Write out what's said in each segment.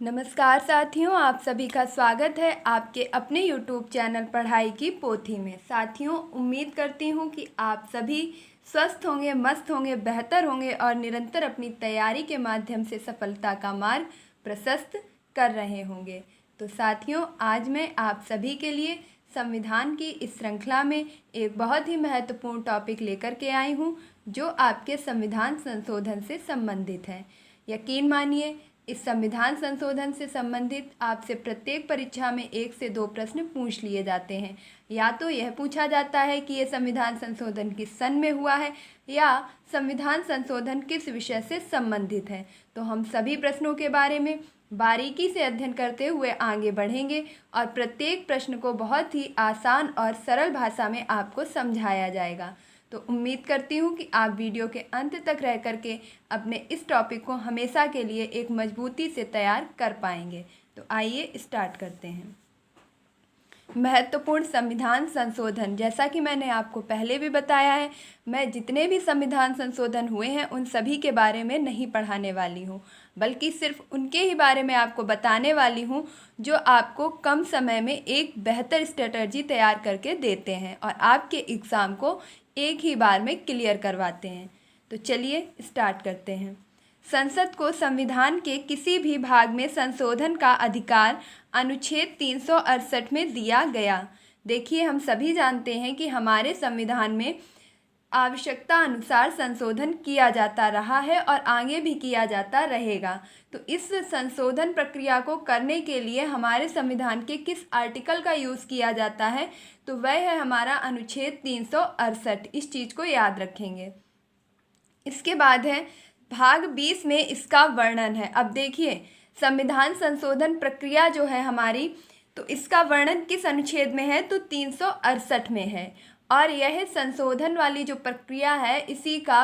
नमस्कार साथियों, आप सभी का स्वागत है आपके अपने YouTube चैनल पढ़ाई की पोथी में। साथियों, उम्मीद करती हूँ कि आप सभी स्वस्थ होंगे, मस्त होंगे, बेहतर होंगे और निरंतर अपनी तैयारी के माध्यम से सफलता का मार्ग प्रशस्त कर रहे होंगे। तो साथियों, आज मैं आप सभी के लिए संविधान की इस श्रृंखला में एक बहुत ही महत्वपूर्ण टॉपिक लेकर के आई हूँ, जो आपके संविधान संशोधन से संबंधित है। यकीन मानिए, इस संविधान संशोधन से संबंधित आपसे प्रत्येक परीक्षा में 1 से 2 प्रश्न पूछ लिए जाते हैं। या तो यह पूछा जाता है कि ये संविधान संशोधन किस सन में हुआ है या संविधान संशोधन किस विषय से संबंधित है। तो हम सभी प्रश्नों के बारे में बारीकी से अध्ययन करते हुए आगे बढ़ेंगे और प्रत्येक प्रश्न को बहुत ही आसान और सरल भाषा में आपको समझाया जाएगा। तो उम्मीद करती हूँ कि आप वीडियो के अंत तक रह करके अपने इस टॉपिक को हमेशा के लिए एक मजबूती से तैयार कर पाएंगे। तो आइए स्टार्ट करते हैं। महत्वपूर्ण संविधान संशोधन, जैसा कि मैंने आपको पहले भी बताया है, मैं जितने भी संविधान संशोधन हुए हैं उन सभी के बारे में नहीं पढ़ाने वाली हूँ, बल्कि सिर्फ उनके ही बारे में आपको बताने वाली हूँ जो आपको कम समय में एक बेहतर स्ट्रेटजी तैयार करके देते हैं और आपके एग्ज़ाम को एक ही बार में क्लियर करवाते हैं। तो चलिए स्टार्ट करते हैं। संसद को संविधान के किसी भी भाग में संशोधन का अधिकार अनुच्छेद 368 में दिया गया। देखिए, हम सभी जानते हैं कि हमारे संविधान में आवश्यकता अनुसार संशोधन किया जाता रहा है और आगे भी किया जाता रहेगा। तो इस संशोधन प्रक्रिया को करने के लिए हमारे संविधान के किस आर्टिकल का यूज़ किया जाता है, तो वह है हमारा अनुच्छेद 368। इस चीज़ को याद रखेंगे। इसके बाद है भाग 20 में इसका वर्णन है। अब देखिए, संविधान संशोधन प्रक्रिया जो है हमारी, तो इसका वर्णन किस अनुच्छेद में है, तो 368 में है। और यह संशोधन वाली जो प्रक्रिया है, इसी का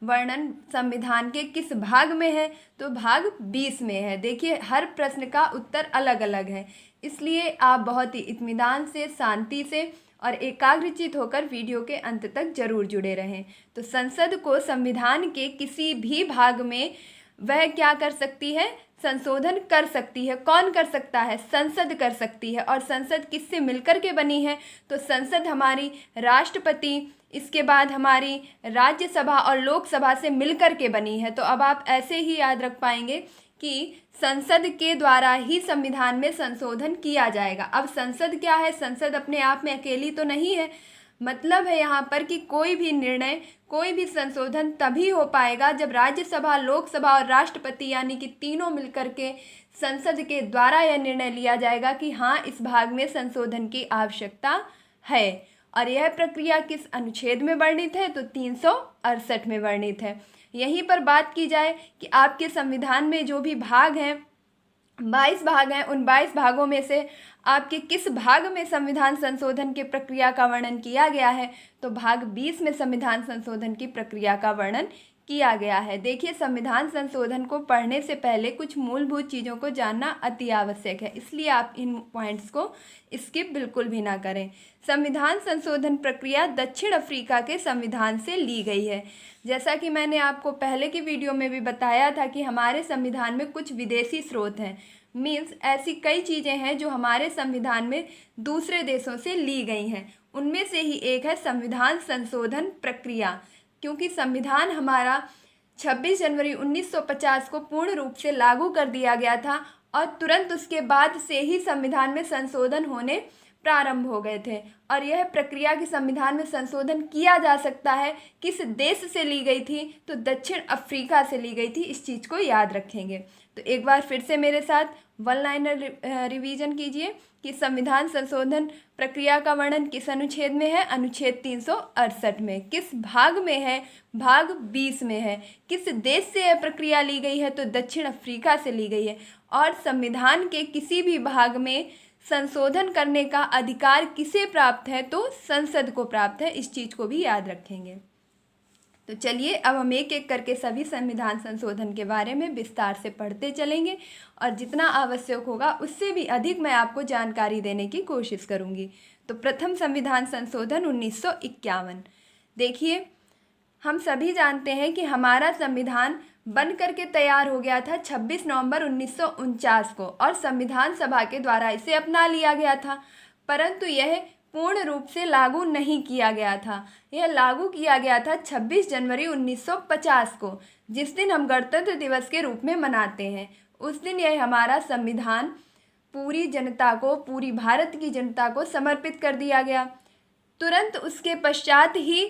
वर्णन संविधान के किस भाग में है, तो भाग 20 में है। देखिए, हर प्रश्न का उत्तर अलग अलग है, इसलिए आप बहुत ही इत्मीनान से, शांति से और एकाग्रचित होकर वीडियो के अंत तक जरूर जुड़े रहें। तो संसद को संविधान के किसी भी भाग में वह क्या कर सकती है, संशोधन कर सकती है। कौन कर सकता है? संसद कर सकती है। और संसद किससे मिलकर के बनी है, तो संसद हमारी राष्ट्रपति, इसके बाद हमारी राज्यसभा और लोकसभा से मिलकर के बनी है। तो अब आप ऐसे ही याद रख पाएंगे कि संसद के द्वारा ही संविधान में संशोधन किया जाएगा। अब संसद क्या है? संसद अपने आप में अकेली तो नहीं है। मतलब है यहाँ पर कि कोई भी निर्णय, कोई भी संशोधन तभी हो पाएगा जब राज्यसभा, लोकसभा और राष्ट्रपति यानी कि तीनों मिलकर के संसद के द्वारा यह निर्णय लिया जाएगा कि हाँ, इस भाग में संशोधन की आवश्यकता है। और यह प्रक्रिया किस अनुच्छेद में वर्णित है, तो 368 में वर्णित है। यहीं पर बात की जाए कि आपके संविधान में जो भी भाग हैं, 22 भाग हैं, उन 22 भागों में से आपके किस भाग में संविधान संशोधन की प्रक्रिया का वर्णन किया गया है, तो भाग 20 में संविधान संशोधन की प्रक्रिया का वर्णन किया गया है। देखिए, संविधान संशोधन को पढ़ने से पहले कुछ मूलभूत चीज़ों को जानना अति आवश्यक है, इसलिए आप इन पॉइंट्स को स्किप बिल्कुल भी ना करें। संविधान संशोधन प्रक्रिया दक्षिण अफ्रीका के संविधान से ली गई है। जैसा कि मैंने आपको पहले की वीडियो में भी बताया था कि हमारे संविधान में कुछ विदेशी स्रोत हैं, मीन्स ऐसी कई चीज़ें हैं जो हमारे संविधान में दूसरे देशों से ली गई हैं। उनमें से ही एक है संविधान संशोधन प्रक्रिया। क्योंकि संविधान हमारा 26 जनवरी 1950 को पूर्ण रूप से लागू कर दिया गया था और तुरंत उसके बाद से ही संविधान में संशोधन होने प्रारंभ हो गए थे। और यह प्रक्रिया कि संविधान में संशोधन किया जा सकता है, किस देश से ली गई थी, तो दक्षिण अफ्रीका से ली गई थी। इस चीज़ को याद रखेंगे। तो एक बार फिर से मेरे साथ वन लाइनर रिवीजन कीजिए कि संविधान संशोधन प्रक्रिया का वर्णन किस अनुच्छेद में है, अनुच्छेद 368 में। किस भाग में है, भाग 20 में है। किस देश से यह प्रक्रिया ली गई है, तो दक्षिण अफ्रीका से ली गई है। और संविधान के किसी भी भाग में संशोधन करने का अधिकार किसे प्राप्त है, तो संसद को प्राप्त है। इस चीज़ को भी याद रखेंगे। तो चलिए, अब हम एक एक करके सभी संविधान संशोधन के बारे में विस्तार से पढ़ते चलेंगे और जितना आवश्यक होगा उससे भी अधिक मैं आपको जानकारी देने की कोशिश करूंगी। तो प्रथम संविधान संशोधन 1951। देखिए, हम सभी जानते हैं कि हमारा संविधान बन करके तैयार हो गया था 26 नवंबर 1949 को और संविधान सभा के द्वारा इसे अपना लिया गया था, परंतु यह पूर्ण रूप से लागू नहीं किया गया था। यह लागू किया गया था 26 जनवरी 1950 को, जिस दिन हम गणतंत्र दिवस के रूप में मनाते हैं। उस दिन यह हमारा संविधान पूरी जनता को, पूरी भारत की जनता को समर्पित कर दिया गया। तुरंत उसके पश्चात ही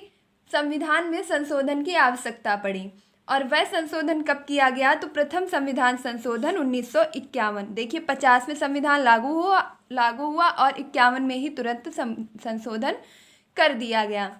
संविधान में संशोधन की आवश्यकता पड़ी। और वह संशोधन कब किया गया? तो प्रथम संविधान संशोधन 1951। देखिए 50 में संविधान लागू हुआ और 51 में ही तुरंत संशोधन कर दिया गया।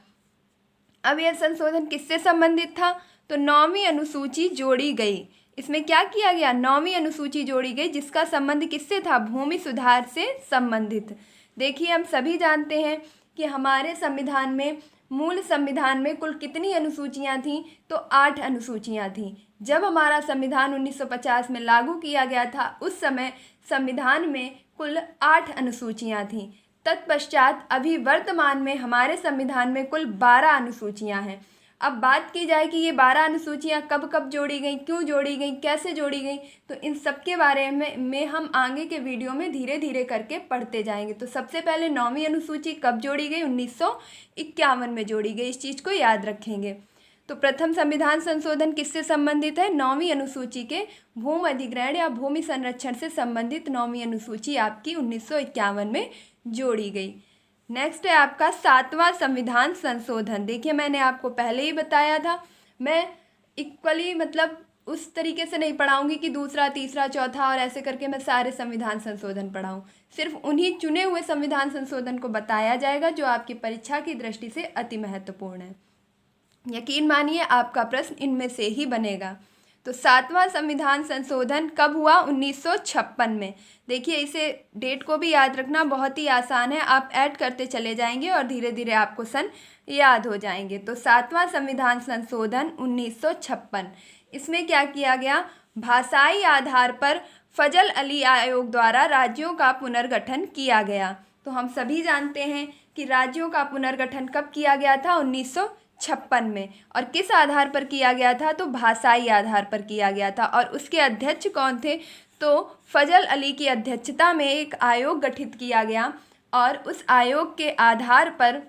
अब यह संशोधन किससे संबंधित था? तो 9वीं अनुसूची जोड़ी गई। इसमें क्या किया गया? 9वीं अनुसूची जोड़ी गई, जिसका संबंध किससे था? भूमि सुधार से संबंधित। देखिए हम सभी जानते हैं कि हमारे संविधान में, मूल संविधान में कुल कितनी अनुसूचियां थीं? तो 8 अनुसूचियां थीं। जब हमारा संविधान 1950 में लागू किया गया था, उस समय संविधान में कुल 8 अनुसूचियां थीं। तत्पश्चात अभी वर्तमान में हमारे संविधान में कुल 12 अनुसूचियां हैं। अब बात की जाए कि ये 12 अनुसूचियां कब कब जोड़ी गई, क्यों जोड़ी गई, कैसे जोड़ी गई, तो इन सब के बारे में हम आगे के वीडियो में धीरे धीरे करके पढ़ते जाएंगे। तो सबसे पहले 9वीं अनुसूची कब जोड़ी गई? 1951 में जोड़ी गई। इस चीज़ को याद रखेंगे। तो प्रथम संविधान संशोधन किससे संबंधित है? 9वीं अनुसूची के भूमि अधिग्रहण या भूमि संरक्षण से संबंधित 9वीं अनुसूची आपकी 1951 में जोड़ी गई। नेक्स्ट है आपका 7वां संविधान संशोधन। देखिए मैंने आपको पहले ही बताया था, मैं इक्वली मतलब उस तरीके से नहीं पढ़ाऊंगी कि दूसरा, तीसरा, चौथा और ऐसे करके मैं सारे संविधान संशोधन पढ़ाऊँ। सिर्फ उन्हीं चुने हुए संविधान संशोधन को बताया जाएगा जो आपकी परीक्षा की दृष्टि से अति महत्वपूर्ण है। यकीन मानिए आपका प्रश्न इनमें से ही बनेगा। तो 7वां संविधान संशोधन कब हुआ? 1956 में। देखिए इसे डेट को भी याद रखना बहुत ही आसान है, आप ऐड करते चले जाएंगे और धीरे धीरे आपको सन याद हो जाएंगे। तो 7वां संविधान संशोधन 1956, इसमें क्या किया गया? भाषाई आधार पर फजल अली आयोग द्वारा राज्यों का पुनर्गठन किया गया। तो हम सभी जानते हैं कि राज्यों का पुनर्गठन कब किया गया था? 1956 में। और किस आधार पर किया गया था? तो भाषाई आधार पर किया गया था। और उसके अध्यक्ष कौन थे? तो फजल अली की अध्यक्षता में एक आयोग गठित किया गया और उस आयोग के आधार पर,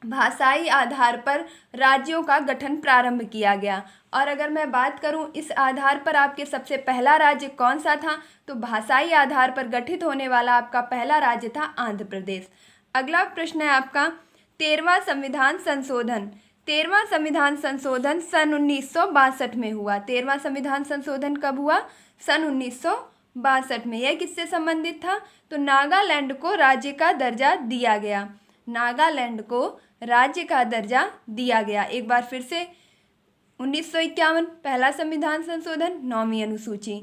भाषाई आधार पर राज्यों का गठन प्रारंभ किया गया। और अगर मैं बात करूं इस आधार पर आपके सबसे पहला राज्य कौन सा था? तो भाषाई आधार पर गठित होने वाला आपका पहला राज्य था आंध्र प्रदेश। अगला प्रश्न है आपका 13वां संविधान संशोधन। 13वां संविधान संशोधन सन 1962 में हुआ। 13वां संविधान संशोधन कब हुआ? सन 1962 में। यह किससे संबंधित था? तो नागालैंड को राज्य का दर्जा दिया गया। नागालैंड को राज्य का दर्जा दिया गया। एक बार फिर से 1951 पहला संविधान संशोधन, 9वीं अनुसूची।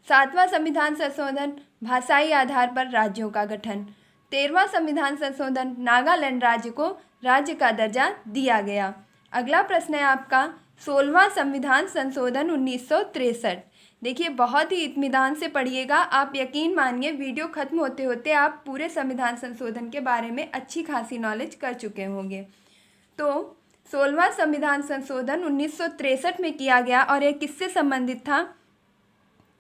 7वां संविधान संशोधन भाषाई आधार पर राज्यों का गठन। 13वां संविधान संशोधन नागालैंड राज्य को राज्य का दर्जा दिया गया। अगला प्रश्न है आपका 16वां संविधान संशोधन 1963। देखिए बहुत ही इत्मीनान से पढ़िएगा, आप यकीन मानिए वीडियो खत्म होते होते आप पूरे संविधान संशोधन के बारे में अच्छी खासी नॉलेज कर चुके होंगे। तो 16वां संविधान संशोधन 1963 में किया गया और यह किससे संबंधित था?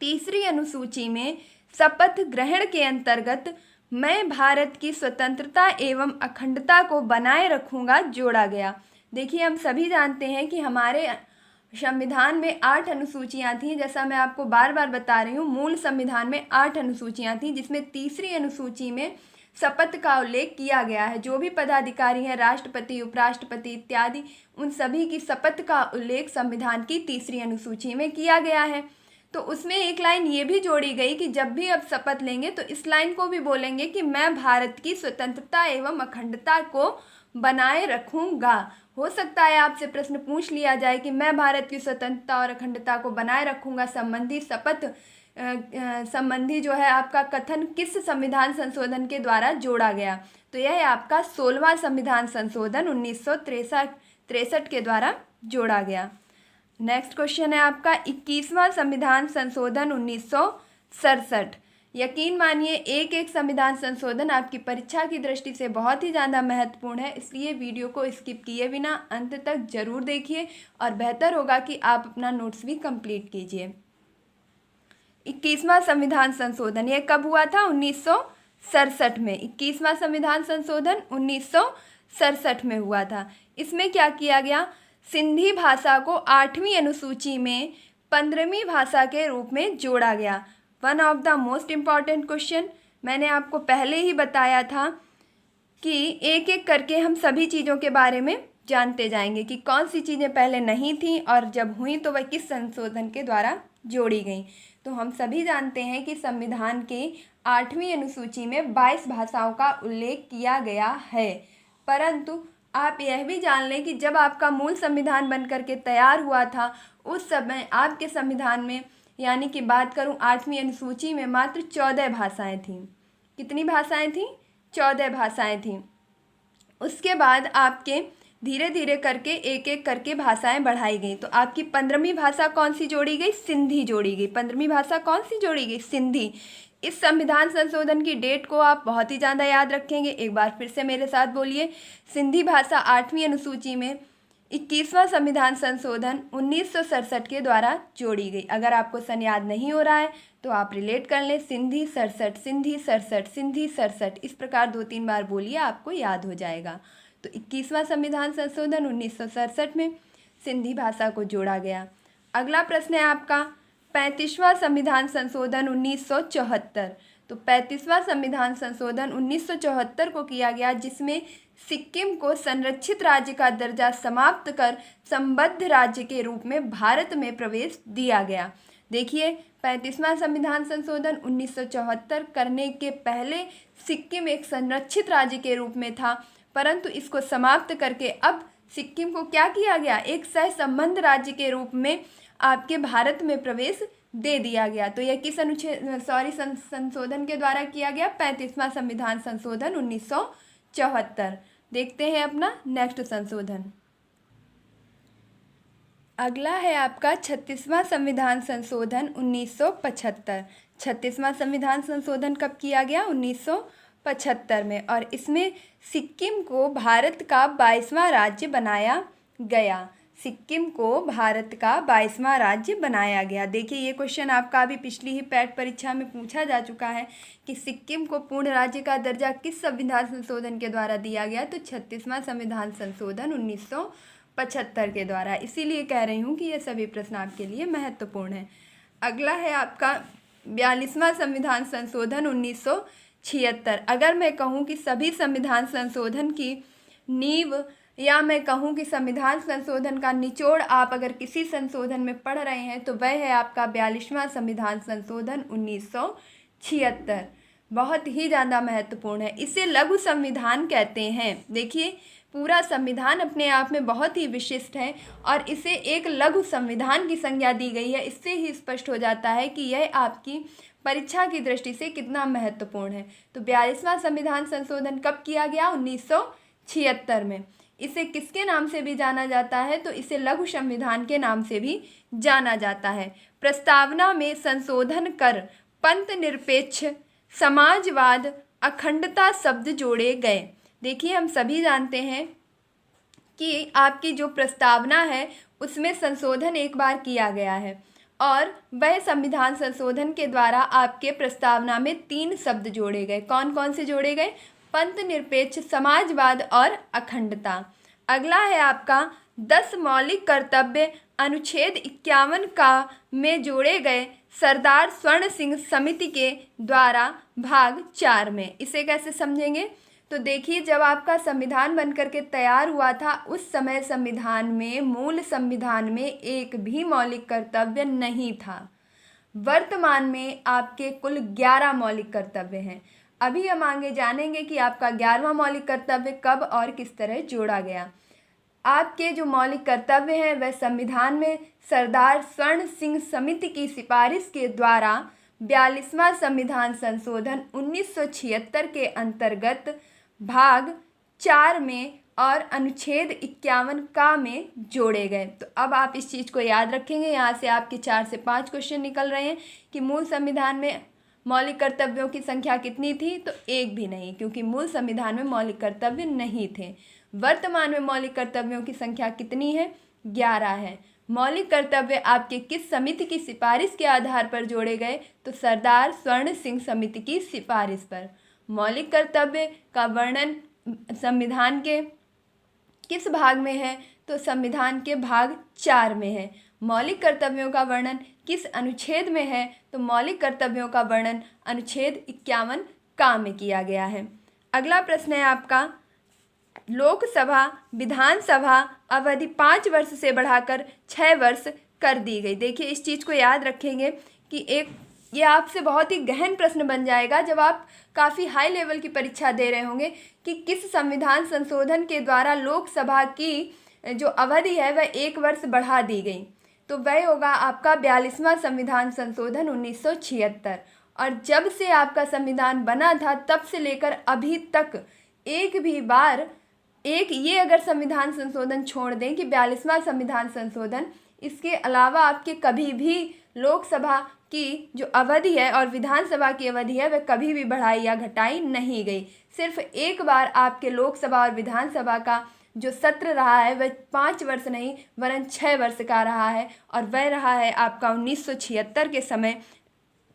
तीसरी अनुसूची में शपथ ग्रहण के अंतर्गत मैं भारत की स्वतंत्रता एवं अखंडता को बनाए रखूँगा जोड़ा गया। देखिए हम सभी जानते हैं कि हमारे संविधान में 8 अनुसूचियाँ थीं। जैसा मैं आपको बार बार बता रही हूँ, मूल संविधान में 8 अनुसूचियाँ थीं, जिसमें तीसरी अनुसूची में शपथ का उल्लेख किया गया है। जो भी पदाधिकारी हैं, राष्ट्रपति, उपराष्ट्रपति इत्यादि, उन सभी की शपथ का उल्लेख संविधान की तीसरी अनुसूची में किया गया है। तो उसमें एक लाइन ये भी जोड़ी गई कि जब भी अब शपथ लेंगे तो इस लाइन को भी बोलेंगे कि मैं भारत की स्वतंत्रता एवं अखंडता को बनाए रखूँगा। हो सकता है आपसे प्रश्न पूछ लिया जाए कि मैं भारत की स्वतंत्रता और अखंडता को बनाए रखूँगा संबंधी शपथ संबंधी जो है आपका कथन किस संविधान संशोधन के द्वारा जोड़ा गया? तो यह है आपका 16वां संविधान संशोधन 1963 के द्वारा जोड़ा गया। नेक्स्ट क्वेश्चन है आपका 21वां संविधान संशोधन 1967। यकीन मानिए एक एक संविधान संशोधन आपकी परीक्षा की दृष्टि से बहुत ही ज़्यादा महत्वपूर्ण है, इसलिए वीडियो को स्किप किए बिना अंत तक जरूर देखिए और बेहतर होगा कि आप अपना नोट्स भी कंप्लीट कीजिए। 21वां संविधान संशोधन ये कब हुआ था? 1967 में। 21वां संविधान संशोधन 1967 में हुआ था। इसमें क्या किया गया? सिंधी भाषा को 8वीं अनुसूची में 15वीं भाषा के रूप में जोड़ा गया। One of the most important question, मैंने आपको पहले ही बताया था कि एक एक करके हम सभी चीज़ों के बारे में जानते जाएंगे कि कौन सी चीज़ें पहले नहीं थी और जब हुई तो वह किस संशोधन के द्वारा जोड़ी गई। तो हम सभी जानते हैं कि संविधान के 8वीं अनुसूची में 22 भाषाओं का उल्लेख किया गया है, परंतु आप यह भी जान लें कि जब आपका मूल संविधान बनकर के तैयार हुआ था उस समय आपके संविधान में, यानी कि बात करूं 8वीं अनुसूची में, मात्र 14 भाषाएं थीं। कितनी भाषाएं थीं? 14 भाषाएं थीं। उसके बाद आपके धीरे धीरे करके एक एक करके भाषाएं बढ़ाई गई, तो आपकी 15वीं भाषा कौन सी जोड़ी गई? सिंधी जोड़ी गई। 15वीं भाषा कौन सी जोड़ी गई? सिंधी। इस संविधान संशोधन की डेट को आप बहुत ही ज़्यादा याद रखेंगे। एक बार फिर से मेरे साथ बोलिए, सिंधी भाषा 8वीं अनुसूची में 21वां संविधान संशोधन 1967 के द्वारा जोड़ी गई। अगर आपको सन याद नहीं हो रहा है तो आप रिलेट कर लें, सिंधी 67, सिंधी 67, सिंधी 67, इस प्रकार 2-3 बार बोलिए, आपको याद हो जाएगा। तो 21वां संविधान संशोधन 1967 में सिंधी भाषा को जोड़ा गया। अगला प्रश्न है आपका 35वां संविधान संशोधन 1974। तो 35वां संविधान संशोधन 1974 को किया गया, जिसमें सिक्किम को संरक्षित राज्य का दर्जा समाप्त कर संबद्ध राज्य के रूप में भारत में प्रवेश दिया गया। देखिए, 35वां संविधान संशोधन 1974 करने के पहले सिक्किम एक संरक्षित राज्य के रूप में था, परंतु इसको समाप्त करके अब सिक्किम को क्या किया गया? एक सहसंबद्ध राज्य के रूप में आपके भारत में प्रवेश दे दिया गया। तो यह किस संशोधन के द्वारा किया गया? 35वां संविधान संशोधन 1974। देखते हैं अपना नेक्स्ट संशोधन। अगला है आपका 36वां संविधान संशोधन 1975। 36वां संविधान संशोधन कब किया गया? 1975 में, और इसमें सिक्किम को भारत का 22वां राज्य बनाया गया। सिक्किम को भारत का 22वां राज्य बनाया गया। देखिए, ये क्वेश्चन आपका अभी पिछली ही पैट परीक्षा में पूछा जा चुका है कि सिक्किम को पूर्ण राज्य का दर्जा किस संविधान संशोधन के द्वारा दिया गया? तो 36वां संविधान संशोधन 1975 के द्वारा। इसीलिए कह रही हूँ कि ये सभी प्रश्न आपके लिए महत्वपूर्ण है। अगला है आपका 42वां संविधान संशोधन 1976। अगर मैं कहूँ कि सभी संविधान संशोधन की नींव, या मैं कहूँ कि संविधान संशोधन का निचोड़ आप अगर किसी संशोधन में पढ़ रहे हैं तो वह है आपका 42वां संविधान संशोधन 1976। बहुत ही ज़्यादा महत्वपूर्ण है। इसे लघु संविधान कहते हैं। देखिए, पूरा संविधान अपने आप में बहुत ही विशिष्ट है और इसे एक लघु संविधान की संज्ञा दी गई है। इससे ही स्पष्ट हो जाता है कि यह आपकी परीक्षा की दृष्टि से कितना महत्वपूर्ण है। तो 42वां संविधान संशोधन कब किया गया? 1976 में। इसे किसके नाम से भी जाना जाता है? तो इसे लघु संविधान के नाम से भी जाना जाता है। प्रस्तावना में संशोधन कर पंथ निरपेक्ष, समाजवाद, अखंडता शब्द जोड़े गए। देखिए, हम सभी जानते हैं कि आपकी जो प्रस्तावना है उसमें संशोधन एक बार किया गया है और वह संविधान संशोधन के द्वारा आपके प्रस्तावना में 3 शब्द जोड़े गए। कौन कौन से जोड़े गए? पंथ निरपेक्ष, समाजवाद और अखंडता। अगला है आपका 10 मौलिक कर्तव्य अनुच्छेद 51 का में जोड़े गए सरदार स्वर्ण सिंह समिति के द्वारा भाग 4 में। इसे कैसे समझेंगे? तो देखिए, जब आपका संविधान बनकर के तैयार हुआ था उस समय संविधान में, मूल संविधान में एक भी मौलिक कर्तव्य नहीं था। वर्तमान में आपके कुल 11 मौलिक कर्तव्य हैं। अभी हम आगे जानेंगे कि आपका 11वां मौलिक कर्तव्य कब और किस तरह जोड़ा गया। आपके जो मौलिक कर्तव्य हैं वह संविधान में सरदार स्वर्ण सिंह समिति की सिफारिश के द्वारा 42वां संविधान संशोधन 1976 के अंतर्गत भाग 4 में और अनुच्छेद 51 का में जोड़े गए। तो अब आप इस चीज़ को याद रखेंगे। यहाँ से आपके 4 से 5 क्वेश्चन निकल रहे हैं कि मूल संविधान में मौलिक कर्तव्यों की संख्या कितनी थी? तो एक भी नहीं, क्योंकि मूल संविधान में मौलिक कर्तव्य नहीं थे। वर्तमान में मौलिक कर्तव्यों की संख्या कितनी है? 11 है। मौलिक कर्तव्य आपके किस समिति की सिफारिश के आधार पर जोड़े गए? तो सरदार स्वर्ण सिंह समिति की सिफारिश पर। मौलिक कर्तव्य का वर्णन संविधान के किस भाग में है? तो संविधान के भाग 4 में है। मौलिक कर्तव्यों का वर्णन किस अनुच्छेद में है? तो मौलिक कर्तव्यों का वर्णन अनुच्छेद 51 का में किया गया है। अगला प्रश्न है आपका, लोकसभा विधानसभा अवधि 5 वर्ष से बढ़ाकर 6 वर्ष कर दी गई। देखिए, इस चीज़ को याद रखेंगे कि ये आपसे बहुत ही गहन प्रश्न बन जाएगा जब आप काफ़ी हाई लेवल की परीक्षा दे रहे होंगे कि किस संविधान संशोधन के द्वारा लोकसभा की जो अवधि है वह 1 वर्ष बढ़ा दी गई। तो वह होगा आपका 42वां संविधान संशोधन 1976। और जब से आपका संविधान बना था तब से लेकर अभी तक एक भी बार ये अगर संविधान संशोधन छोड़ दें कि 42वां संविधान संशोधन, इसके अलावा आपके कभी भी लोकसभा की जो अवधि है और विधानसभा की अवधि है वह कभी भी बढ़ाई या घटाई नहीं गई। सिर्फ एक बार आपके लोकसभा और विधानसभा का जो सत्र रहा है वह 5 वर्ष नहीं वरन 6 वर्ष का रहा है, और वह रहा है आपका 1976 के समय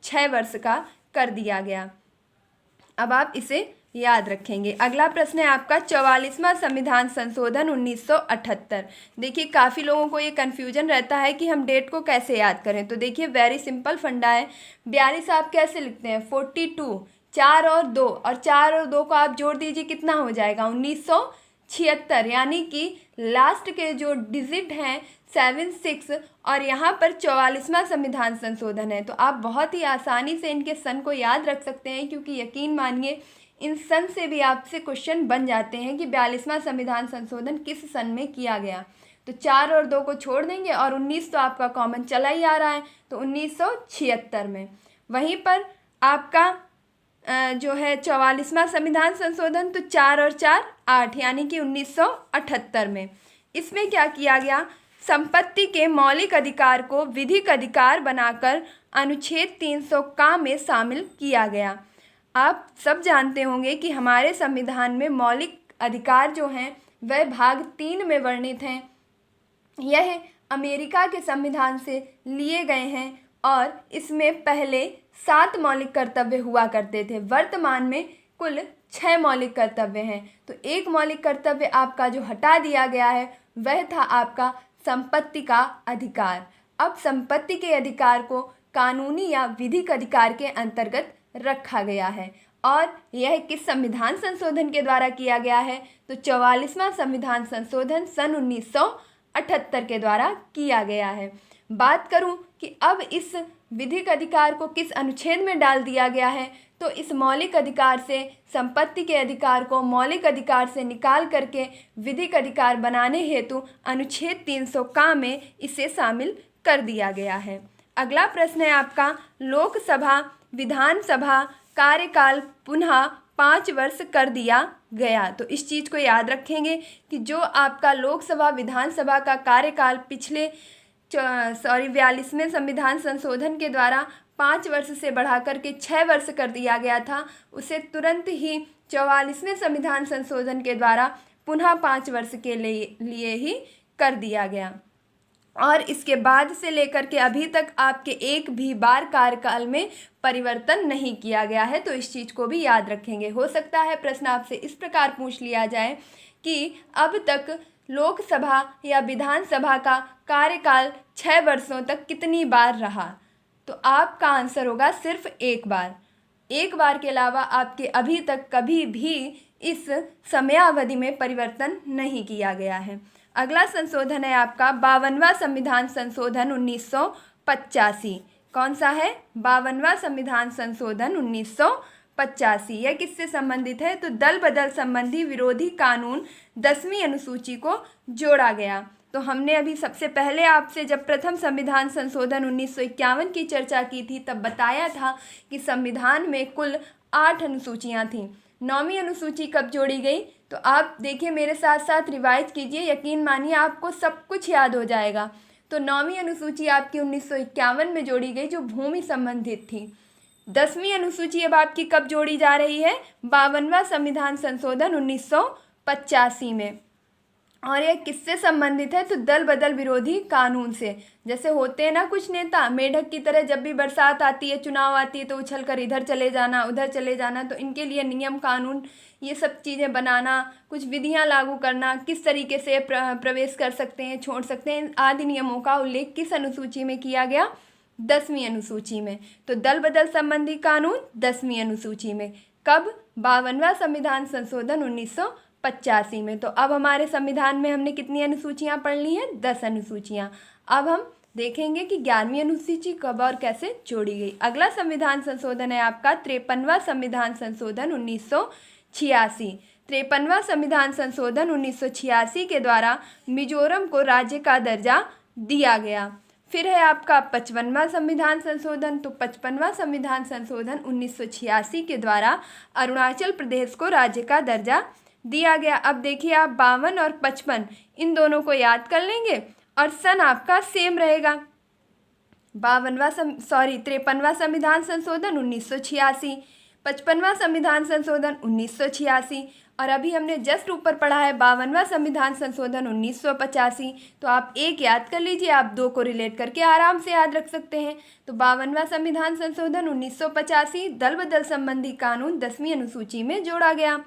6 वर्ष का कर दिया गया। अब आप इसे याद रखेंगे। अगला प्रश्न है आपका 44वां संविधान संशोधन 1978। देखिए, काफ़ी लोगों को ये कन्फ्यूजन रहता है कि हम डेट को कैसे याद करें। तो देखिए, वेरी सिंपल फंडा है। 42 आप कैसे लिखते हैं? 42, 4 और 2, और 4 और 2 को आप जोड़ दीजिए, कितना हो जाएगा? 1976। यानी कि लास्ट के जो डिजिट हैं 7, 6, और यहाँ पर 44वां संविधान संशोधन है। तो आप बहुत ही आसानी से इनके सन को याद रख सकते हैं, क्योंकि यकीन मानिए इन सन से भी आपसे क्वेश्चन बन जाते हैं कि 42वां संविधान संशोधन किस सन में किया गया। तो 4 और 2 को छोड़ देंगे, और 19 तो आपका कॉमन चला ही आ रहा है, तो 1976 में। वहीं पर आपका जो है 44वां संविधान संशोधन, तो 4 और 4 8, यानी कि 1978 में। इसमें क्या किया गया? संपत्ति के मौलिक अधिकार को विधिक अधिकार बनाकर अनुच्छेद 300 का में शामिल किया गया। आप सब जानते होंगे कि हमारे संविधान में मौलिक अधिकार जो हैं वह भाग 3 में वर्णित हैं। यह अमेरिका के संविधान से लिए गए हैं, और इसमें पहले 7 मौलिक कर्तव्य हुआ करते थे। वर्तमान में कुल 6 मौलिक कर्तव्य हैं। तो एक मौलिक कर्तव्य आपका जो हटा दिया गया है वह था आपका संपत्ति का अधिकार। अब संपत्ति के अधिकार को कानूनी या विधिक अधिकार के अंतर्गत रखा गया है, और यह किस संविधान संशोधन के द्वारा किया गया है? तो 44वां संविधान संशोधन सन 1978 के द्वारा किया गया है। बात करूं कि अब इस विधिक अधिकार को किस अनुच्छेद में डाल दिया गया है, तो इस मौलिक अधिकार से संपत्ति के अधिकार को मौलिक अधिकार से निकाल करके विधिक अधिकार बनाने हेतु अनुच्छेद 300 का में इसे शामिल कर दिया गया है। अगला प्रश्न है आपका, लोकसभा विधानसभा कार्यकाल पुनः 5 वर्ष कर दिया गया। तो इस चीज़ को याद रखेंगे कि जो आपका लोकसभा विधानसभा का कार्यकाल पिछले 42वें संविधान संशोधन के द्वारा 5 वर्ष से बढ़ा करके 6 वर्ष कर दिया गया था, उसे तुरंत ही 44वें संविधान संशोधन के द्वारा पुनः 5 वर्ष के लिए ही कर दिया गया। और इसके बाद से लेकर के अभी तक आपके एक भी बार कार्यकाल में परिवर्तन नहीं किया गया है। तो इस चीज़ को भी याद रखेंगे। हो सकता है प्रश्न आपसे इस प्रकार पूछ लिया जाए कि अब तक लोकसभा या विधानसभा का कार्यकाल 6 वर्षों तक कितनी बार रहा? तो आपका आंसर होगा सिर्फ एक बार। एक बार के अलावा आपके अभी तक कभी भी इस समयावधि में परिवर्तन नहीं किया गया है। अगला संशोधन है आपका 52वां संविधान संशोधन 1985। कौन सा है? 52वां संविधान संशोधन 1985। यह किससे संबंधित है? तो दल बदल संबंधी विरोधी कानून 10वीं अनुसूची को जोड़ा गया। तो हमने अभी सबसे पहले आपसे जब प्रथम संविधान संशोधन 1951 की चर्चा की थी तब बताया था कि संविधान में कुल 8 अनुसूचियाँ थीं। 9वीं अनुसूची कब जोड़ी गई? तो आप देखिए, मेरे साथ साथ रिवाइज कीजिए, यकीन मानिए आपको सब कुछ याद हो जाएगा। तो 9वीं अनुसूची आपकी 1951 में जोड़ी गई, जो भूमि संबंधित थी। 10वीं अनुसूची अब आपकी कब जोड़ी जा रही है? 52वां संविधान संशोधन 1985 में। और यह किससे संबंधित है? तो दल बदल विरोधी कानून से। जैसे होते हैं ना कुछ नेता मेढक की तरह, जब भी बरसात आती है, चुनाव आती है, तो उछल कर इधर चले जाना, उधर चले जाना। तो इनके लिए नियम कानून ये सब चीज़ें बनाना, कुछ विधियां लागू करना, किस तरीके से प्रवेश कर सकते हैं, छोड़ सकते हैं, आदि नियमों का उल्लेख किस अनुसूची में किया गया? 10वीं अनुसूची में। तो दल बदल संबंधी कानून 10वीं अनुसूची में। कब? 52वां संविधान संशोधन 1985 में। तो अब हमारे संविधान में हमने कितनी अनुसूचियां पढ़ ली हैं? 10 अनुसूचियां। अब हम देखेंगे कि 11वीं अनुसूची कब और कैसे जोड़ी गई। अगला संविधान संशोधन है आपका 53वां संविधान संशोधन 1986। 53वां संविधान संशोधन 1986 के द्वारा मिजोरम को राज्य का दर्जा दिया गया। फिर है आपका 55वां संविधान संशोधन। तो 55वां संविधान संशोधन 1986 के द्वारा अरुणाचल प्रदेश को राज्य का दर्जा दिया गया। अब देखिए आप 52 और 55 इन दोनों को याद कर लेंगे और सन आपका सेम रहेगा। 53वां संविधान संशोधन 1986, 55वां संविधान संशोधन 1986 और अभी हमने जस्ट ऊपर पढ़ा है 52वां संविधान संशोधन 1985। तो आप एक याद कर लीजिए, आप दो को रिलेट करके आराम से याद रख सकते हैं। तो 52वां संविधान संशोधन 1985 दल बदल संबंधी कानून 10वीं अनुसूची में जोड़ा गया।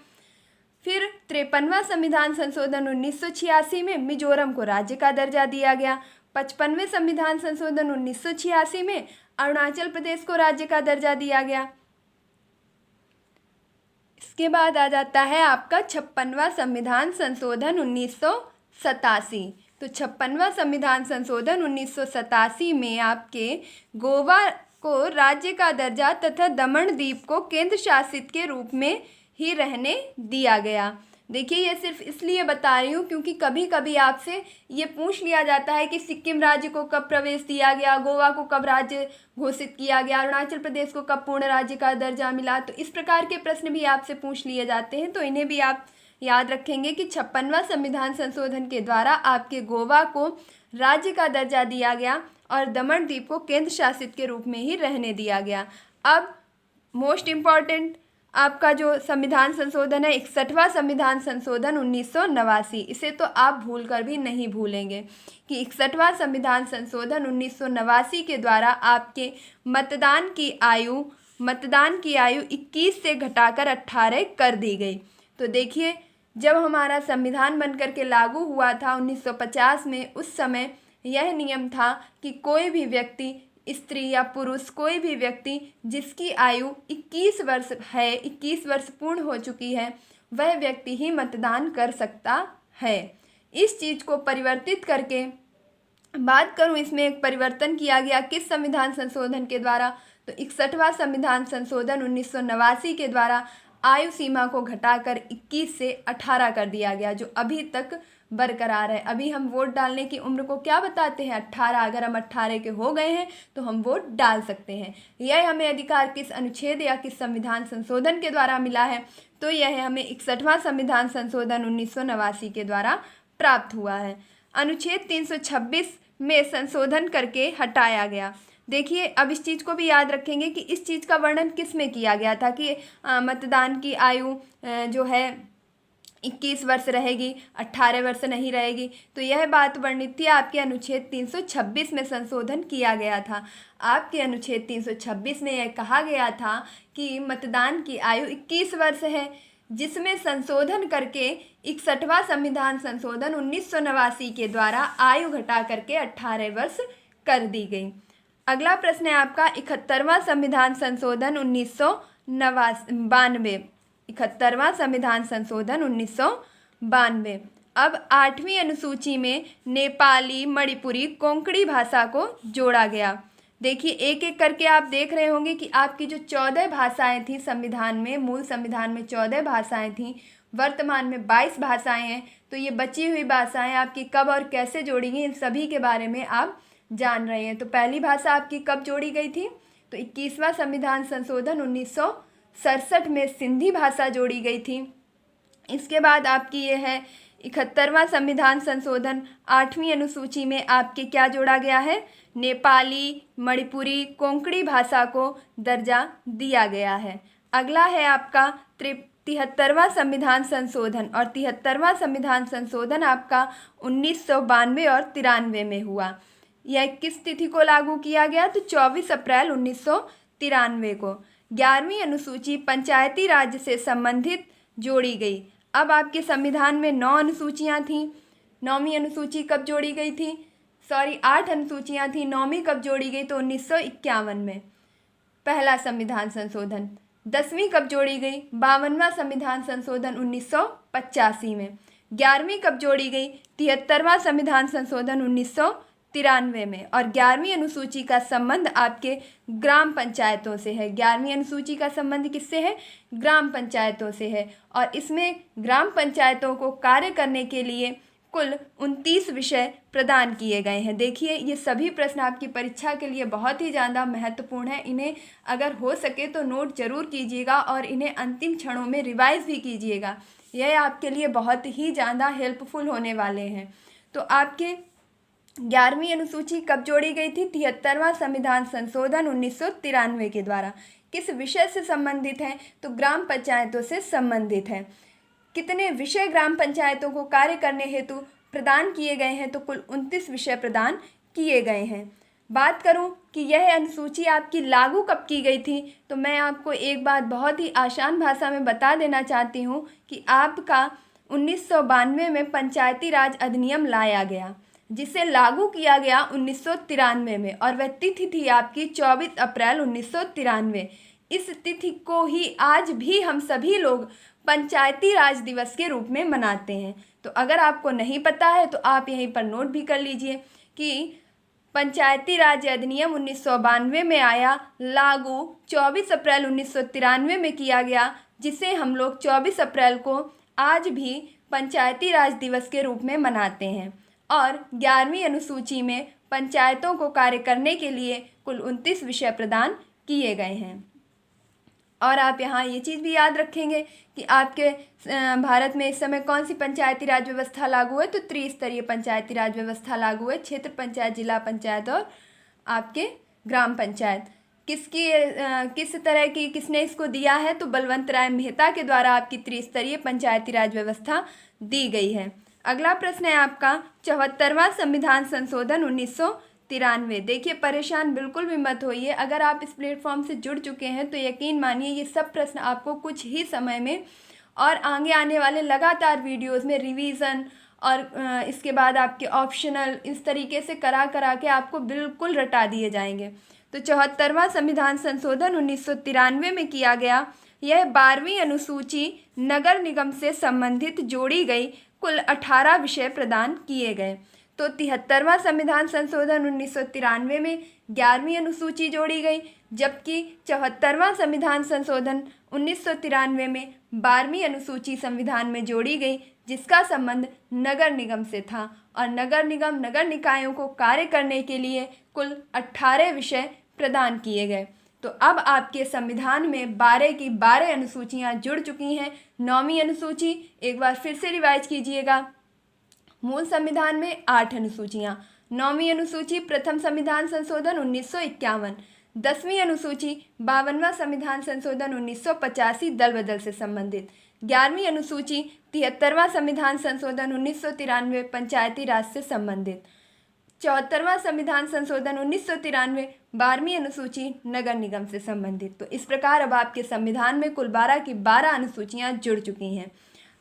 फिर 53वां संविधान संशोधन 1986 में मिजोरम को राज्य का दर्जा दिया गया। 55वें संविधान संशोधन 1986 में अरुणाचल प्रदेश को राज्य का दर्जा दिया गया। इसके बाद आ जाता है आपका 56वां संविधान संशोधन 1987। तो 56वां संविधान संशोधन 1987 में आपके गोवा को राज्य का दर्जा तथा दमन द्वीप को केंद्र शासित के रूप में ही रहने दिया गया। देखिए ये सिर्फ इसलिए बता रही हूँ क्योंकि कभी कभी आपसे ये पूछ लिया जाता है कि सिक्किम राज्य को कब प्रवेश दिया गया, गोवा को कब राज्य घोषित किया गया, अरुणाचल प्रदेश को कब पूर्ण राज्य का दर्जा मिला। तो इस प्रकार के प्रश्न भी आपसे पूछ लिए जाते हैं, तो इन्हें भी आप याद रखेंगे कि 56वां संविधान संशोधन के द्वारा आपके गोवा को राज्य का दर्जा दिया गया और दमन द्वीप को केंद्र शासित के रूप में ही रहने दिया गया। अब मोस्ट इम्पॉर्टेंट आपका जो संविधान संशोधन है 61वां संविधान संशोधन 1989। इसे तो आप भूल कर भी नहीं भूलेंगे कि 61वां संविधान संशोधन 1989 के द्वारा आपके मतदान की आयु 21 से घटाकर 18 कर दी गई। तो देखिए जब हमारा संविधान बनकर के लागू हुआ था 1950 में, उस समय यह नियम था कि कोई भी व्यक्ति, स्त्री या पुरुष, कोई भी व्यक्ति जिसकी आयु 21 वर्ष है, 21 वर्ष पूर्ण हो चुकी है, वह व्यक्ति ही मतदान कर सकता है। इस चीज़ को परिवर्तित करके बात करूं, इसमें एक परिवर्तन किया गया किस संविधान संशोधन के द्वारा? तो 61वां संविधान संशोधन 1989 के द्वारा आयु सीमा को घटाकर 21 से 18 कर दिया गया, जो अभी तक बरकरार है। अभी हम वोट डालने की उम्र को क्या बताते हैं? 18। अगर हम 18 के हो गए हैं तो हम वोट डाल सकते हैं। यह हमें अधिकार किस अनुच्छेद या किस संविधान संशोधन के द्वारा मिला है? तो यह हमें 61वां संविधान संशोधन 1989 के द्वारा प्राप्त हुआ है। अनुच्छेद 326 में संशोधन करके हटाया गया। देखिए अब इस चीज़ को भी याद रखेंगे कि इस चीज़ का वर्णन किस में किया गया था कि मतदान की आयु जो है 21 वर्ष रहेगी, 18 वर्ष नहीं रहेगी। तो यह बात वर्णित थी आपके अनुच्छेद 326 में संशोधन किया गया था। आपके अनुच्छेद 326 में यह कहा गया था कि मतदान की आयु 21 वर्ष है, जिसमें संशोधन करके 61वां संविधान संशोधन 1989 के द्वारा आयु घटा करके 18 वर्ष कर दी गई। अगला प्रश्न है आपका 71वां संविधान संशोधन 1992। 71वां संविधान संशोधन 1992। अब 8वीं अनुसूची में नेपाली, मणिपुरी, कोंकणी भाषा को जोड़ा गया। देखिए एक एक करके आप देख रहे होंगे कि आपकी जो 14 भाषाएं थी संविधान में, मूल संविधान में 14 भाषाएं थीं, वर्तमान में 22 भाषाएं हैं। तो ये बची हुई भाषाएं आपकी कब और कैसे जोड़ी गई, इन सभी के बारे में आप जान रहे हैं। तो पहली भाषा आपकी कब जोड़ी गई थी? तो 21वां संविधान संशोधन 1967 में सिंधी भाषा जोड़ी गई थी। इसके बाद आपकी ये है 71वां संविधान संशोधन 8वीं अनुसूची में आपके क्या जोड़ा गया है? नेपाली, मणिपुरी, कोंकणी भाषा को दर्जा दिया गया है। अगला है आपका 73वां संविधान संशोधन, और 73वां संविधान संशोधन आपका 1992 और 93 में हुआ। यह किस तिथि को लागू किया गया? तो 24 अप्रैल 1993 को। 11वीं अनुसूची पंचायती राज से संबंधित जोड़ी गई। अब आपके संविधान में 9 अनुसूचियाँ थीं। 9वीं अनुसूची कब जोड़ी गई थी? 8 अनुसूचियाँ थीं, 9वीं कब जोड़ी गई? तो 1951 में पहला संविधान संशोधन। 10वीं कब जोड़ी गई? 52वां संविधान संशोधन 1985 में। 11वीं कब जोड़ी गई? 73वां संविधान संशोधन 1993 में। और 11वीं अनुसूची का संबंध आपके ग्राम पंचायतों से है। 11वीं अनुसूची का संबंध किससे है? ग्राम पंचायतों से है। और इसमें ग्राम पंचायतों को कार्य करने के लिए कुल 29 विषय प्रदान किए गए हैं। देखिए, ये सभी प्रश्न आपकी परीक्षा के लिए बहुत ही ज़्यादा महत्वपूर्ण है। इन्हें अगर हो सके तो नोट जरूर कीजिएगा और इन्हें अंतिम क्षणों में रिवाइज भी कीजिएगा। यह आपके लिए बहुत ही ज़्यादा हेल्पफुल होने वाले हैं। तो आपके 11वीं अनुसूची कब जोड़ी गई थी? 73वां संविधान संशोधन 1993 के द्वारा। किस विषय से संबंधित है? तो ग्राम पंचायतों से संबंधित है। कितने विषय ग्राम पंचायतों को कार्य करने हेतु प्रदान किए गए हैं? तो कुल 29 विषय प्रदान किए गए हैं। बात करूं कि यह अनुसूची आपकी लागू कब की गई थी, तो मैं आपको एक बात बहुत ही आसान भाषा में बता देना चाहती हूं कि आपका 1992 में पंचायती राज अधिनियम लाया गया, जिसे लागू किया गया 1993 में, और वह तिथि थी आपकी 24 अप्रैल 1993। इस तिथि को ही आज भी हम सभी लोग पंचायती राज दिवस के रूप में मनाते हैं। तो अगर आपको नहीं पता है तो आप यहीं पर नोट भी कर लीजिए कि पंचायती राज अधिनियम 1992 में आया, लागू 24 अप्रैल 1993 में किया गया, जिसे हम लोग 24 अप्रैल को आज भी पंचायती राज दिवस के रूप में मनाते हैं। और 11वीं अनुसूची में पंचायतों को कार्य करने के लिए कुल 29 विषय प्रदान किए गए हैं। और आप यहाँ ये चीज़ भी याद रखेंगे कि आपके भारत में इस समय कौन सी पंचायती राज व्यवस्था लागू है? तो त्रिस्तरीय पंचायती राज व्यवस्था लागू है। क्षेत्र पंचायत, जिला पंचायत और आपके ग्राम पंचायत। किस तरह की किसने इसको दिया है? तो बलवंत राय मेहता के द्वारा आपकी त्रिस्तरीय पंचायती राज व्यवस्था दी गई है। अगला प्रश्न है आपका 74वां संविधान संशोधन 1993। देखिए, परेशान बिल्कुल भी मत होइए। अगर आप इस प्लेटफॉर्म से जुड़ चुके हैं तो यकीन मानिए ये सब प्रश्न आपको कुछ ही समय में और आगे आने वाले लगातार वीडियोस में रिवीजन और इसके बाद आपके ऑप्शनल इस तरीके से करा के आपको बिल्कुल रटा दिए जाएंगे। तो 74वां संविधान संशोधन 1993 में किया गया। यह 12वीं अनुसूची नगर निगम से संबंधित जोड़ी गई। कुल 18 विषय प्रदान किए गए। तो 73वां संविधान संशोधन 1993 में 11वीं अनुसूची जोड़ी गई, जबकि 74वां संविधान संशोधन 1993 में 12वीं अनुसूची संविधान में जोड़ी गई, जिसका संबंध नगर निगम से था। और नगर निगम, नगर निकायों को कार्य करने के लिए कुल 18 विषय प्रदान किए गए। तो अब आपके संविधान में 12 की 12 अनुसूचियाँ जुड़ चुकी हैं। 9वीं अनुसूची एक बार फिर से रिवाइज कीजिएगा। मूल संविधान में 8 अनुसूचियाँ। 9वीं अनुसूची प्रथम संविधान संशोधन 1951। 10वीं अनुसूची 52वां संविधान संशोधन 1985 दल बदल से संबंधित। 11वीं अनुसूची 73वां संविधान संशोधन 1993 पंचायती राज से संबंधित। 74वां संविधान संशोधन 1993 12वीं अनुसूची नगर निगम से संबंधित। तो इस प्रकार अब आपके संविधान में कुल 12 की 12 अनुसूचियाँ जुड़ चुकी हैं।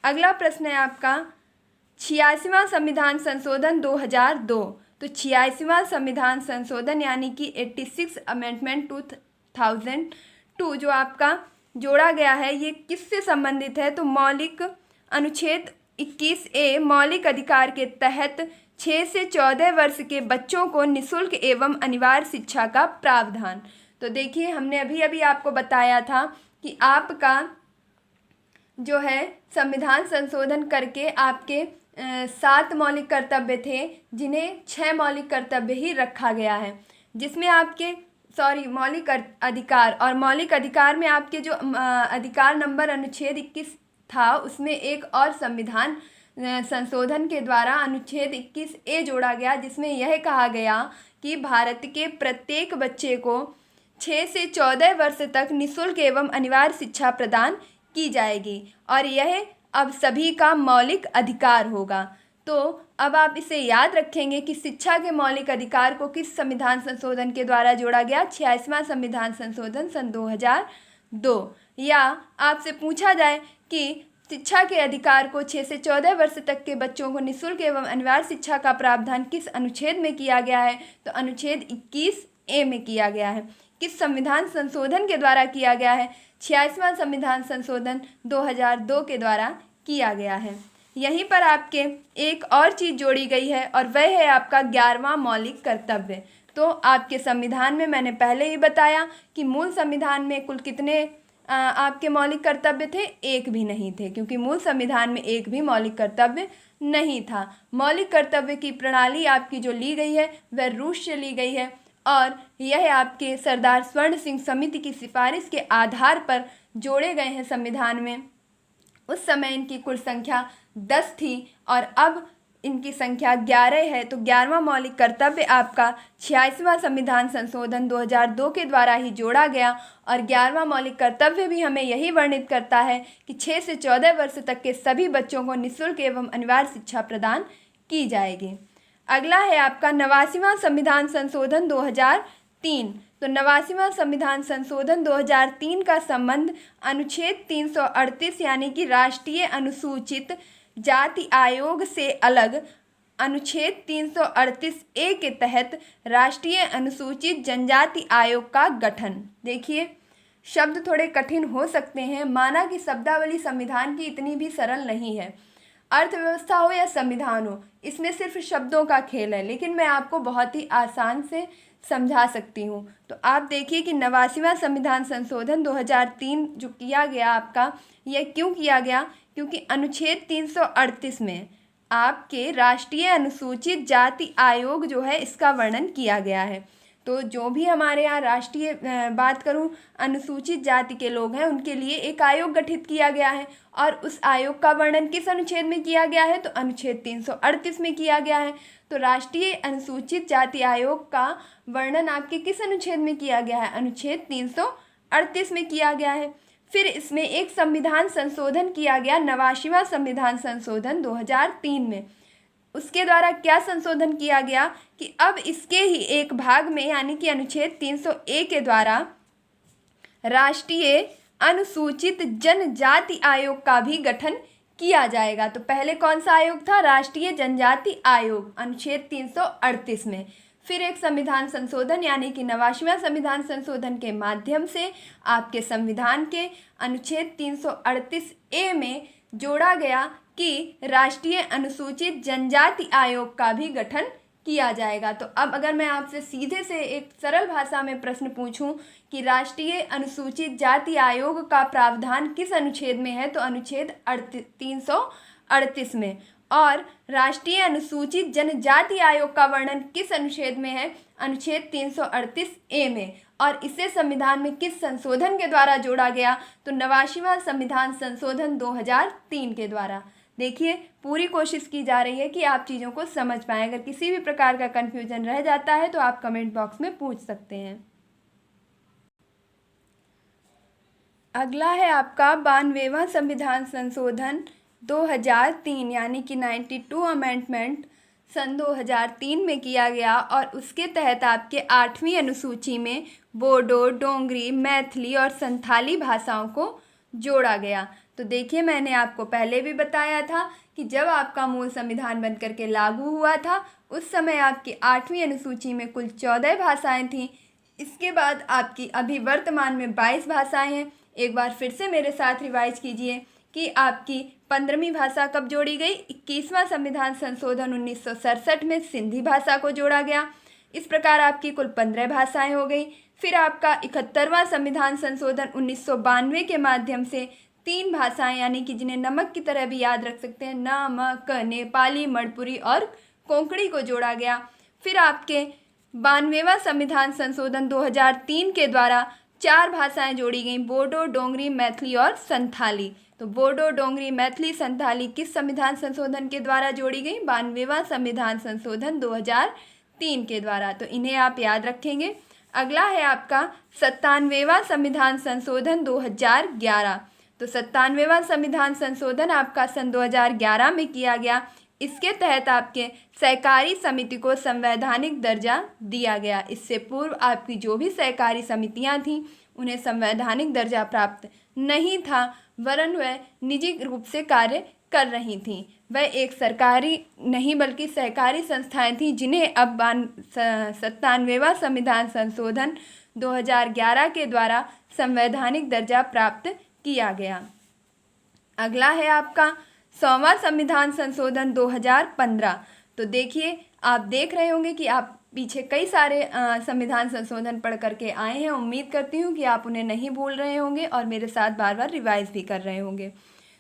अगला प्रश्न है आपका 86वां संविधान संशोधन 2002। तो 86वां संविधान संशोधन यानी कि 86 अमेंडमेंट 2002 जो आपका जोड़ा गया है, ये किससे संबंधित है? तो मौलिक अनुच्छेद 21A मौलिक अधिकार के तहत 6 से 14 वर्ष के बच्चों को निःशुल्क एवं अनिवार्य शिक्षा का प्रावधान। तो देखिए, हमने अभी आपको बताया था कि आपका जो है संविधान संशोधन करके आपके 7 मौलिक कर्तव्य थे, जिन्हें 6 मौलिक कर्तव्य ही रखा गया है, जिसमें आपके मौलिक अधिकार, और मौलिक अधिकार में आपके जो अधिकार नंबर अनुच्छेद 21 था, उसमें एक और संविधान संशोधन के द्वारा अनुच्छेद 21A जोड़ा गया, जिसमें यह कहा गया कि भारत के प्रत्येक बच्चे को 6 से 14 वर्ष तक निःशुल्क एवं अनिवार्य शिक्षा प्रदान की जाएगी और यह अब सभी का मौलिक अधिकार होगा। तो अब आप इसे याद रखेंगे कि शिक्षा के मौलिक अधिकार को किस संविधान संशोधन के द्वारा जोड़ा गया? 86वां संविधान संशोधन सन 2002। या आपसे पूछा जाए कि शिक्षा के अधिकार को 6 से 14 वर्ष तक के बच्चों को निःशुल्क एवं अनिवार्य शिक्षा का प्रावधान किस अनुच्छेद में किया गया है? तो अनुच्छेद 21A में किया गया है। किस संविधान संशोधन के द्वारा किया गया है? 86वां संविधान संशोधन 2002 के द्वारा किया गया है। यहीं पर आपके एक और चीज़ जोड़ी गई है और वह है आपका 11वां मौलिक कर्तव्य। तो आपके संविधान में मैंने पहले ही बताया कि मूल संविधान में कुल कितने आपके मौलिक कर्तव्य थे? एक भी नहीं थे, क्योंकि मूल संविधान में एक भी मौलिक कर्तव्य नहीं था। मौलिक कर्तव्य की प्रणाली आपकी जो ली गई है वह रूस से ली गई है और यह आपके सरदार स्वर्ण सिंह समिति की सिफारिश के आधार पर जोड़े गए हैं संविधान में। उस समय इनकी कुल संख्या 10 थी और अब इनकी संख्या 11 है। तो 11वां मौलिक कर्तव्य आपका 86वां संविधान संशोधन 2002 के द्वारा ही जोड़ा गया और 11वां मौलिक कर्तव्य भी हमें यही वर्णित करता है कि 6 से 14 वर्ष तक के सभी बच्चों को निःशुल्क एवं अनिवार्य शिक्षा प्रदान की जाएगी। अगला है आपका 89वां संविधान संशोधन 2003। तो 89वां संविधान संशोधन 2003 का संबंध अनुच्छेद 338 यानी कि राष्ट्रीय अनुसूचित जाति आयोग से अलग अनुच्छेद 338A के तहत राष्ट्रीय अनुसूचित जनजाति आयोग का गठन। देखिए, शब्द थोड़े कठिन हो सकते हैं, माना कि शब्दावली संविधान की इतनी भी सरल नहीं है। अर्थव्यवस्था हो या संविधान हो, इसमें सिर्फ शब्दों का खेल है, लेकिन मैं आपको बहुत ही आसान से समझा सकती हूँ। तो आप देखिए कि 89वां संविधान संशोधन 2003 जो किया गया आपका, यह क्यों किया गया? क्योंकि अनुच्छेद 338 में आपके राष्ट्रीय अनुसूचित जाति आयोग जो है इसका वर्णन किया गया है। तो जो भी हमारे यहाँ राष्ट्रीय बात करूँ अनुसूचित जाति के लोग हैं, उनके लिए एक आयोग गठित किया गया है और उस आयोग का वर्णन किस अनुच्छेद में किया गया है? तो अनुच्छेद 338 में किया गया है। तो राष्ट्रीय अनुसूचित जाति आयोग का वर्णन आपके किस अनुच्छेद में किया गया है? अनुच्छेद 338 में किया गया है। फिर इसमें एक संविधान संशोधन किया गया, 89वां संविधान संशोधन 2003 में। उसके द्वारा क्या संशोधन किया गया कि अब इसके ही एक भाग में यानी कि अनुच्छेद 300A के द्वारा राष्ट्रीय अनुसूचित जनजाति आयोग का भी गठन किया जाएगा। तो पहले कौन सा आयोग था? राष्ट्रीय जनजाति आयोग, अनुच्छेद 338 में। फिर एक संविधान संशोधन यानी कि 89वां संविधान संशोधन के माध्यम से आपके संविधान के अनुच्छेद 338A में जोड़ा गया कि राष्ट्रीय अनुसूचित जनजाति आयोग का भी गठन किया जाएगा। तो अब अगर मैं आपसे सीधे से एक सरल भाषा में प्रश्न पूछूं कि राष्ट्रीय अनुसूचित जाति आयोग का प्रावधान किस अनुच्छेद में है? तो अनुच्छेद 338 में। और राष्ट्रीय अनुसूचित जनजाति आयोग का वर्णन किस अनुच्छेद में है? अनुच्छेद 338A में। और इसे संविधान में किस संशोधन के द्वारा जोड़ा गया? तो 89वां संविधान संशोधन 2003 के द्वारा। देखिए, पूरी कोशिश की जा रही है कि आप चीज़ों को समझ पाएं। अगर किसी भी प्रकार का कन्फ्यूजन रह जाता है तो आप कमेंट बॉक्स में पूछ सकते हैं। अगला है आपका 92वां संविधान संशोधन 2003 यानी कि 92 अमेंडमेंट सन 2003 में किया गया और उसके तहत आपके 8वीं अनुसूची में बोडो, डोंगरी, मैथिली और संथाली भाषाओं को जोड़ा गया। तो देखिए, मैंने आपको पहले भी बताया था कि जब आपका मूल संविधान बनकर के लागू हुआ था उस समय आपकी 8वीं अनुसूची में कुल 14 भाषाएं थीं। इसके बाद आपकी अभी वर्तमान में 22 भाषाएं हैं। एक बार फिर से मेरे साथ रिवाइज कीजिए कि आपकी 15वीं भाषा कब जोड़ी गई? 21वां संविधान संशोधन 1967 में सिंधी भाषा को जोड़ा गया। इस प्रकार आपकी कुल 15 भाषाएं हो गई। फिर आपका 71वां संविधान संशोधन 1992 के माध्यम से 3 भाषाएं यानी कि जिन्हें नमक की तरह भी याद रख सकते हैं, नमक, नेपाली, मणिपुरी और कोंकणी को जोड़ा गया। फिर आपके 92वां संविधान संशोधन 2003 के द्वारा 4 भाषाएं जोड़ी गई, बोडो, डोंगरी, मैथिली और संथाली। तो बोडो, डोंगरी, मैथिली, संथाली किस संविधान संशोधन के द्वारा जोड़ी गई? 92वां संविधान संशोधन 2003 के द्वारा। तो इन्हें आप याद रखेंगे। अगला है आपका 97वां संविधान संशोधन 2011। तो 97वां संविधान संशोधन आपका सन 2011 में किया गया। इसके तहत आपके सहकारी समिति को संवैधानिक दर्जा दिया गया। इससे पूर्व आपकी जो भी सहकारी समितियां थीं उन्हें संवैधानिक दर्जा प्राप्त नहीं था, वरन वह निजी रूप से कार्य कर रही थीं। वह एक सरकारी नहीं बल्कि सहकारी संस्थाएं थीं जिन्हें अब 97वां संविधान संशोधन 2011 के द्वारा संवैधानिक दर्जा प्राप्त किया गया। अगला है आपका 100वां संविधान संशोधन 2015। तो देखिए, आप देख रहे होंगे कि आप पीछे कई सारे संविधान संशोधन पढ़ करके आए हैं। उम्मीद करती हूँ कि आप उन्हें नहीं भूल रहे होंगे और मेरे साथ बार बार रिवाइज भी कर रहे होंगे।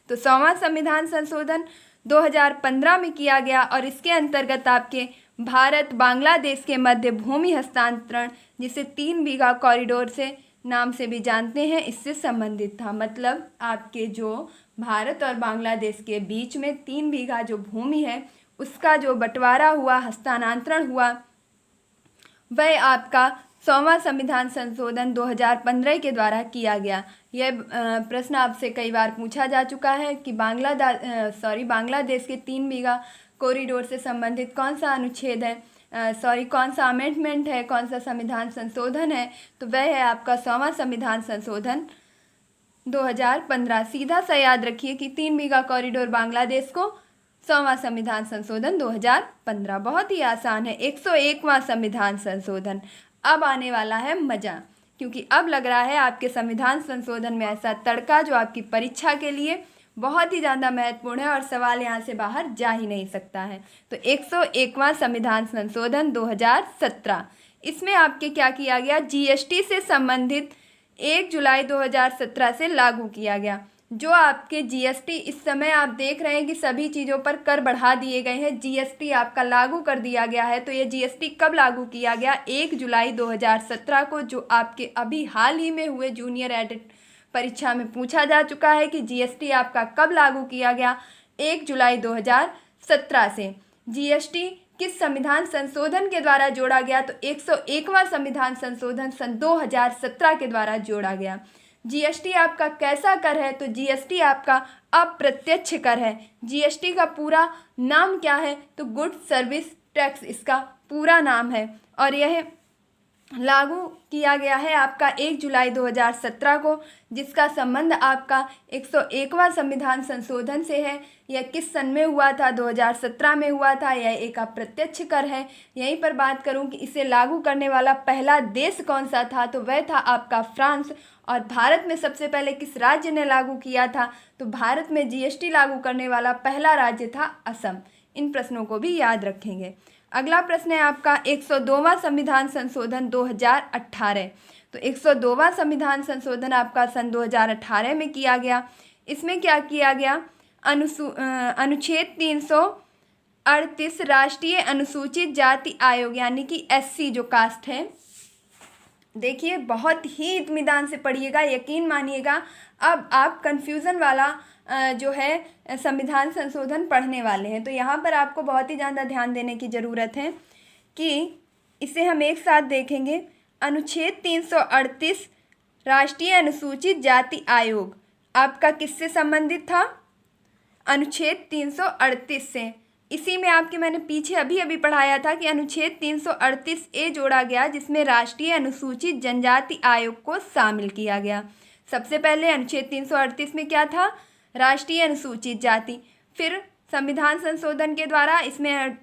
तो 100वां संविधान संशोधन 2015 में किया गया और इसके अंतर्गत आपके भारत बांग्लादेश के मध्य भूमि हस्तांतरण, जिसे 3 बीघा कॉरिडोर से नाम से भी जानते हैं, इससे संबंधित था। मतलब आपके जो भारत और बांग्लादेश के बीच में 3 बीघा जो भूमि है उसका जो बंटवारा हुआ, हस्तांतरण हुआ, वह आपका 100वां संविधान संशोधन 2015 के द्वारा किया गया। यह प्रश्न आपसे कई बार पूछा जा चुका है कि बांग्लादेश के 3 बीघा कॉरिडोर से संबंधित कौन सा अनुच्छेद है, कौन सा अमेंडमेंट है, कौन सा संविधान संशोधन है। तो वह है आपका 100वां संविधान संशोधन 2015। सीधा सा याद रखिए कि 3 बीघा कॉरिडोर बांग्लादेश को, 100वां संविधान संशोधन 2015। बहुत ही आसान है। 101वां संविधान संशोधन। अब आने वाला है मज़ा, क्योंकि अब लग रहा है आपके संविधान संशोधन में ऐसा तड़का जो आपकी परीक्षा के लिए बहुत ही ज़्यादा महत्वपूर्ण है और सवाल यहाँ से बाहर जा ही नहीं सकता है। तो 101वां संविधान संशोधन 2017, इसमें आपके क्या किया गया? जीएसटी से संबंधित 1 जुलाई 2017 से लागू किया गया। जो आपके जीएसटी इस समय आप देख रहे हैं कि सभी चीज़ों पर कर बढ़ा दिए गए हैं, जीएसटी आपका लागू कर दिया गया है। तो ये जीएसटी कब लागू किया गया? 1 जुलाई 2017 को, जो आपके अभी हाल ही में हुए जूनियर एडिट परीक्षा में पूछा जा चुका है कि जीएसटी आपका कब लागू किया गया? 1 जुलाई 2017 से। जीएसटी किस संविधान संशोधन के द्वारा जोड़ा गया? तो 101वां संविधान संशोधन सन 2017 के द्वारा जोड़ा गया। जीएसटी आपका कैसा कर है? तो जीएसटी आपका अप्रत्यक्ष कर है। जीएसटी का पूरा नाम क्या है? तो गुड्स सर्विस टैक्स इसका पूरा नाम है और यह लागू किया गया है आपका 1 जुलाई 2017 को, जिसका संबंध आपका 101वां संविधान संशोधन से है। यह किस सन में हुआ था? 2017 में हुआ था। यह एक अप्रत्यक्ष कर है। यहीं पर बात करूं कि इसे लागू करने वाला पहला देश कौन सा था? तो वह था आपका फ्रांस। और भारत में सबसे पहले किस राज्य ने लागू किया था? तो भारत में जीएसटी लागू करने वाला पहला राज्य था असम। इन प्रश्नों को भी याद रखेंगे। अगला प्रश्न है आपका 102वां संविधान संशोधन 2018। तो 102वां संविधान संशोधन आपका सन 2018 में किया गया। इसमें क्या किया गया? अनुच्छेद 338 राष्ट्रीय अनुसूचित जाति आयोग यानी कि एससी जो कास्ट है, देखिए बहुत ही इत्मीनान से पढ़िएगा, यकीन मानिएगा अब आप कन्फ्यूज़न वाला जो है संविधान संशोधन पढ़ने वाले हैं। तो यहाँ पर आपको बहुत ही ज़्यादा ध्यान देने की ज़रूरत है कि इसे हम एक साथ देखेंगे। अनुच्छेद 338 राष्ट्रीय अनुसूचित जाति आयोग आपका किससे संबंधित था? अनुच्छेद 338 से। इसी में आपके मैंने पीछे अभी अभी पढ़ाया था कि अनुच्छेद 338A जोड़ा गया, जिसमें राष्ट्रीय अनुसूचित जनजाति आयोग को शामिल किया गया। सबसे पहले अनुच्छेद 338 में क्या था? राष्ट्रीय अनुसूचित जाति। फिर संविधान संशोधन के द्वारा इसमें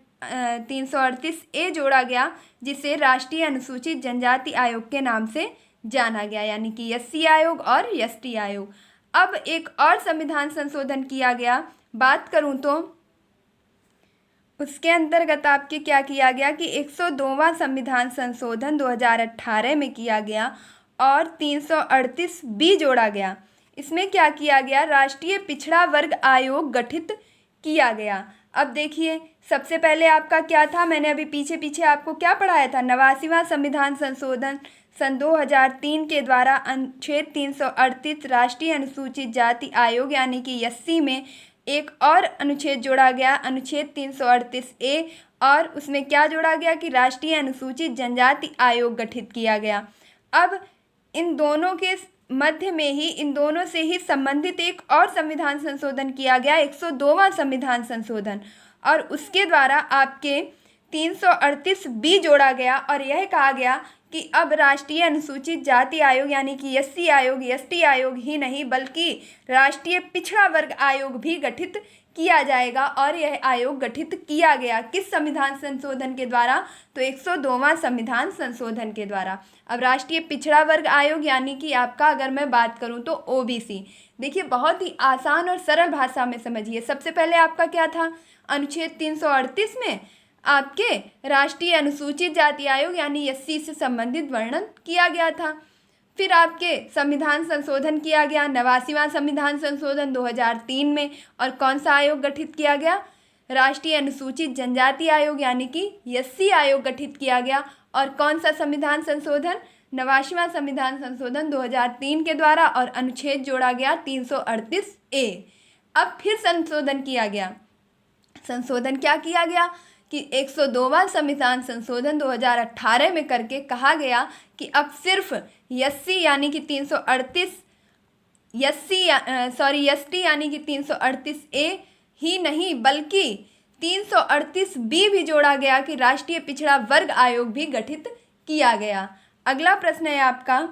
338A जोड़ा गया, जिसे राष्ट्रीय अनुसूचित जनजाति आयोग के नाम से जाना गया, यानी कि एससी आयोग और एसटी आयोग। अब एक और संविधान संशोधन किया गया, बात करूं तो उसके अंतर्गत आपके क्या किया गया कि 102वां संविधान संशोधन 2018 में किया गया और 338B जोड़ा गया। इसमें क्या किया गया? राष्ट्रीय पिछड़ा वर्ग आयोग गठित किया गया। अब देखिए सबसे पहले आपका क्या था? मैंने अभी पीछे आपको क्या पढ़ाया था? 89वां संविधान संशोधन सन 2003 के द्वारा अनुच्छेद 338 राष्ट्रीय अनुसूचित जाति आयोग यानी कि एससी में एक और अनुच्छेद जोड़ा गया, अनुच्छेद 338A, और उसमें क्या जोड़ा गया कि राष्ट्रीय अनुसूचित जनजाति आयोग गठित किया गया। अब इन दोनों के मध्य में ही, इन दोनों से ही संबंधित एक और संविधान संशोधन किया गया, 102वां संविधान संशोधन, और उसके द्वारा आपके 338B जोड़ा गया और यह कहा गया कि अब राष्ट्रीय अनुसूचित जाति आयोग यानी कि एससी आयोग, एसटी आयोग ही नहीं बल्कि राष्ट्रीय पिछड़ा वर्ग आयोग भी गठित किया जाएगा। और यह आयोग गठित किया गया किस संविधान संशोधन के द्वारा? तो 102वां संविधान संशोधन के द्वारा। अब राष्ट्रीय पिछड़ा वर्ग आयोग यानी कि आपका, अगर मैं बात करूं तो ओबीसी। देखिए बहुत ही आसान और सरल भाषा में समझिए। सबसे पहले आपका क्या था? अनुच्छेद 338 में आपके राष्ट्रीय अनुसूचित जाति आयोग यानी एससी से संबंधित वर्णन किया गया था। फिर आपके संविधान संशोधन किया गया, 89वां संविधान संशोधन 2003 में, और कौन सा आयोग गठित किया गया? राष्ट्रीय अनुसूचित जनजाति आयोग यानी कि एससी आयोग गठित किया गया। और कौन सा संविधान संशोधन? 89वां संविधान संशोधन 2003 के द्वारा, और अनुच्छेद जोड़ा गया 338A। अब फिर संशोधन किया गया। संशोधन क्या किया गया कि 102वां संविधान संशोधन 2018 में करके कहा गया कि अब सिर्फ एससी यानी कि 338 एसटी यानी कि 338A ही नहीं बल्कि 338B भी जोड़ा गया कि राष्ट्रीय पिछड़ा वर्ग आयोग भी गठित किया गया। अगला प्रश्न है आपका।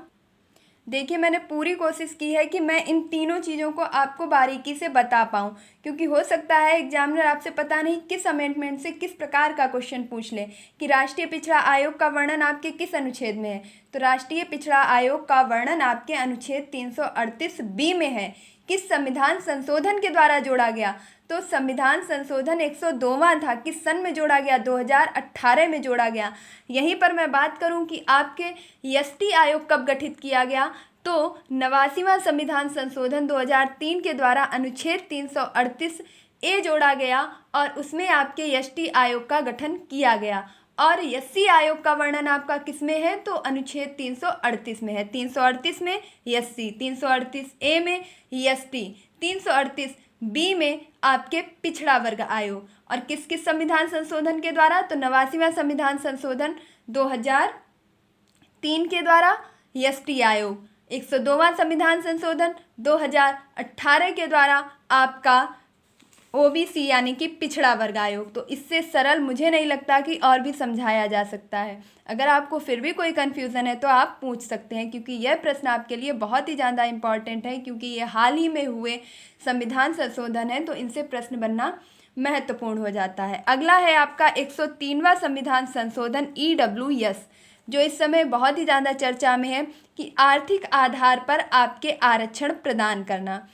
देखिए मैंने पूरी कोशिश की है कि मैं इन तीनों चीज़ों को आपको बारीकी से बता पाऊँ, क्योंकि हो सकता है एग्जामिनर आपसे पता नहीं किस अमेंडमेंट से किस प्रकार का क्वेश्चन पूछ ले कि राष्ट्रीय पिछड़ा आयोग का वर्णन आपके किस अनुच्छेद में है। तो राष्ट्रीय पिछड़ा आयोग का वर्णन आपके अनुच्छेद 338B में है। किस संविधान संशोधन के द्वारा जोड़ा गया? तो संविधान संशोधन 102वां था। किस सन में जोड़ा गया? 2018 में जोड़ा गया। यहीं पर मैं बात करूं कि आपके एसटी आयोग कब गठित किया गया? तो 89वां संविधान संशोधन 2003 के द्वारा अनुच्छेद 338A जोड़ा गया और उसमें आपके एसटी आयोग का गठन किया गया। और एससी आयोग का वर्णन आपका किस में है? तो अनुच्छेद 338 में है। 338 में एससी, 338A में एसटी, 338B में आपके पिछड़ा वर्ग आयोग। और किस किस संविधान संशोधन के द्वारा? तो 89वां संविधान संशोधन 2003 के द्वारा एसटी आयोग, 102वां संविधान संशोधन 2018 के द्वारा आपका ओबीसी यानी कि पिछड़ा वर्ग आयोग। तो इससे सरल मुझे नहीं लगता कि और भी समझाया जा सकता है। अगर आपको फिर भी कोई कन्फ्यूज़न है तो आप पूछ सकते हैं, क्योंकि यह प्रश्न आपके लिए बहुत ही ज़्यादा इम्पॉर्टेंट है, क्योंकि ये हाल ही में हुए संविधान संशोधन है, तो इनसे प्रश्न बनना महत्वपूर्ण हो जाता है। अगला है आपका 103वां संविधान संशोधन EWS, जो इस समय बहुत ही ज़्यादा चर्चा में है कि आर्थिक आधार पर आपके आरक्षण प्रदान करना।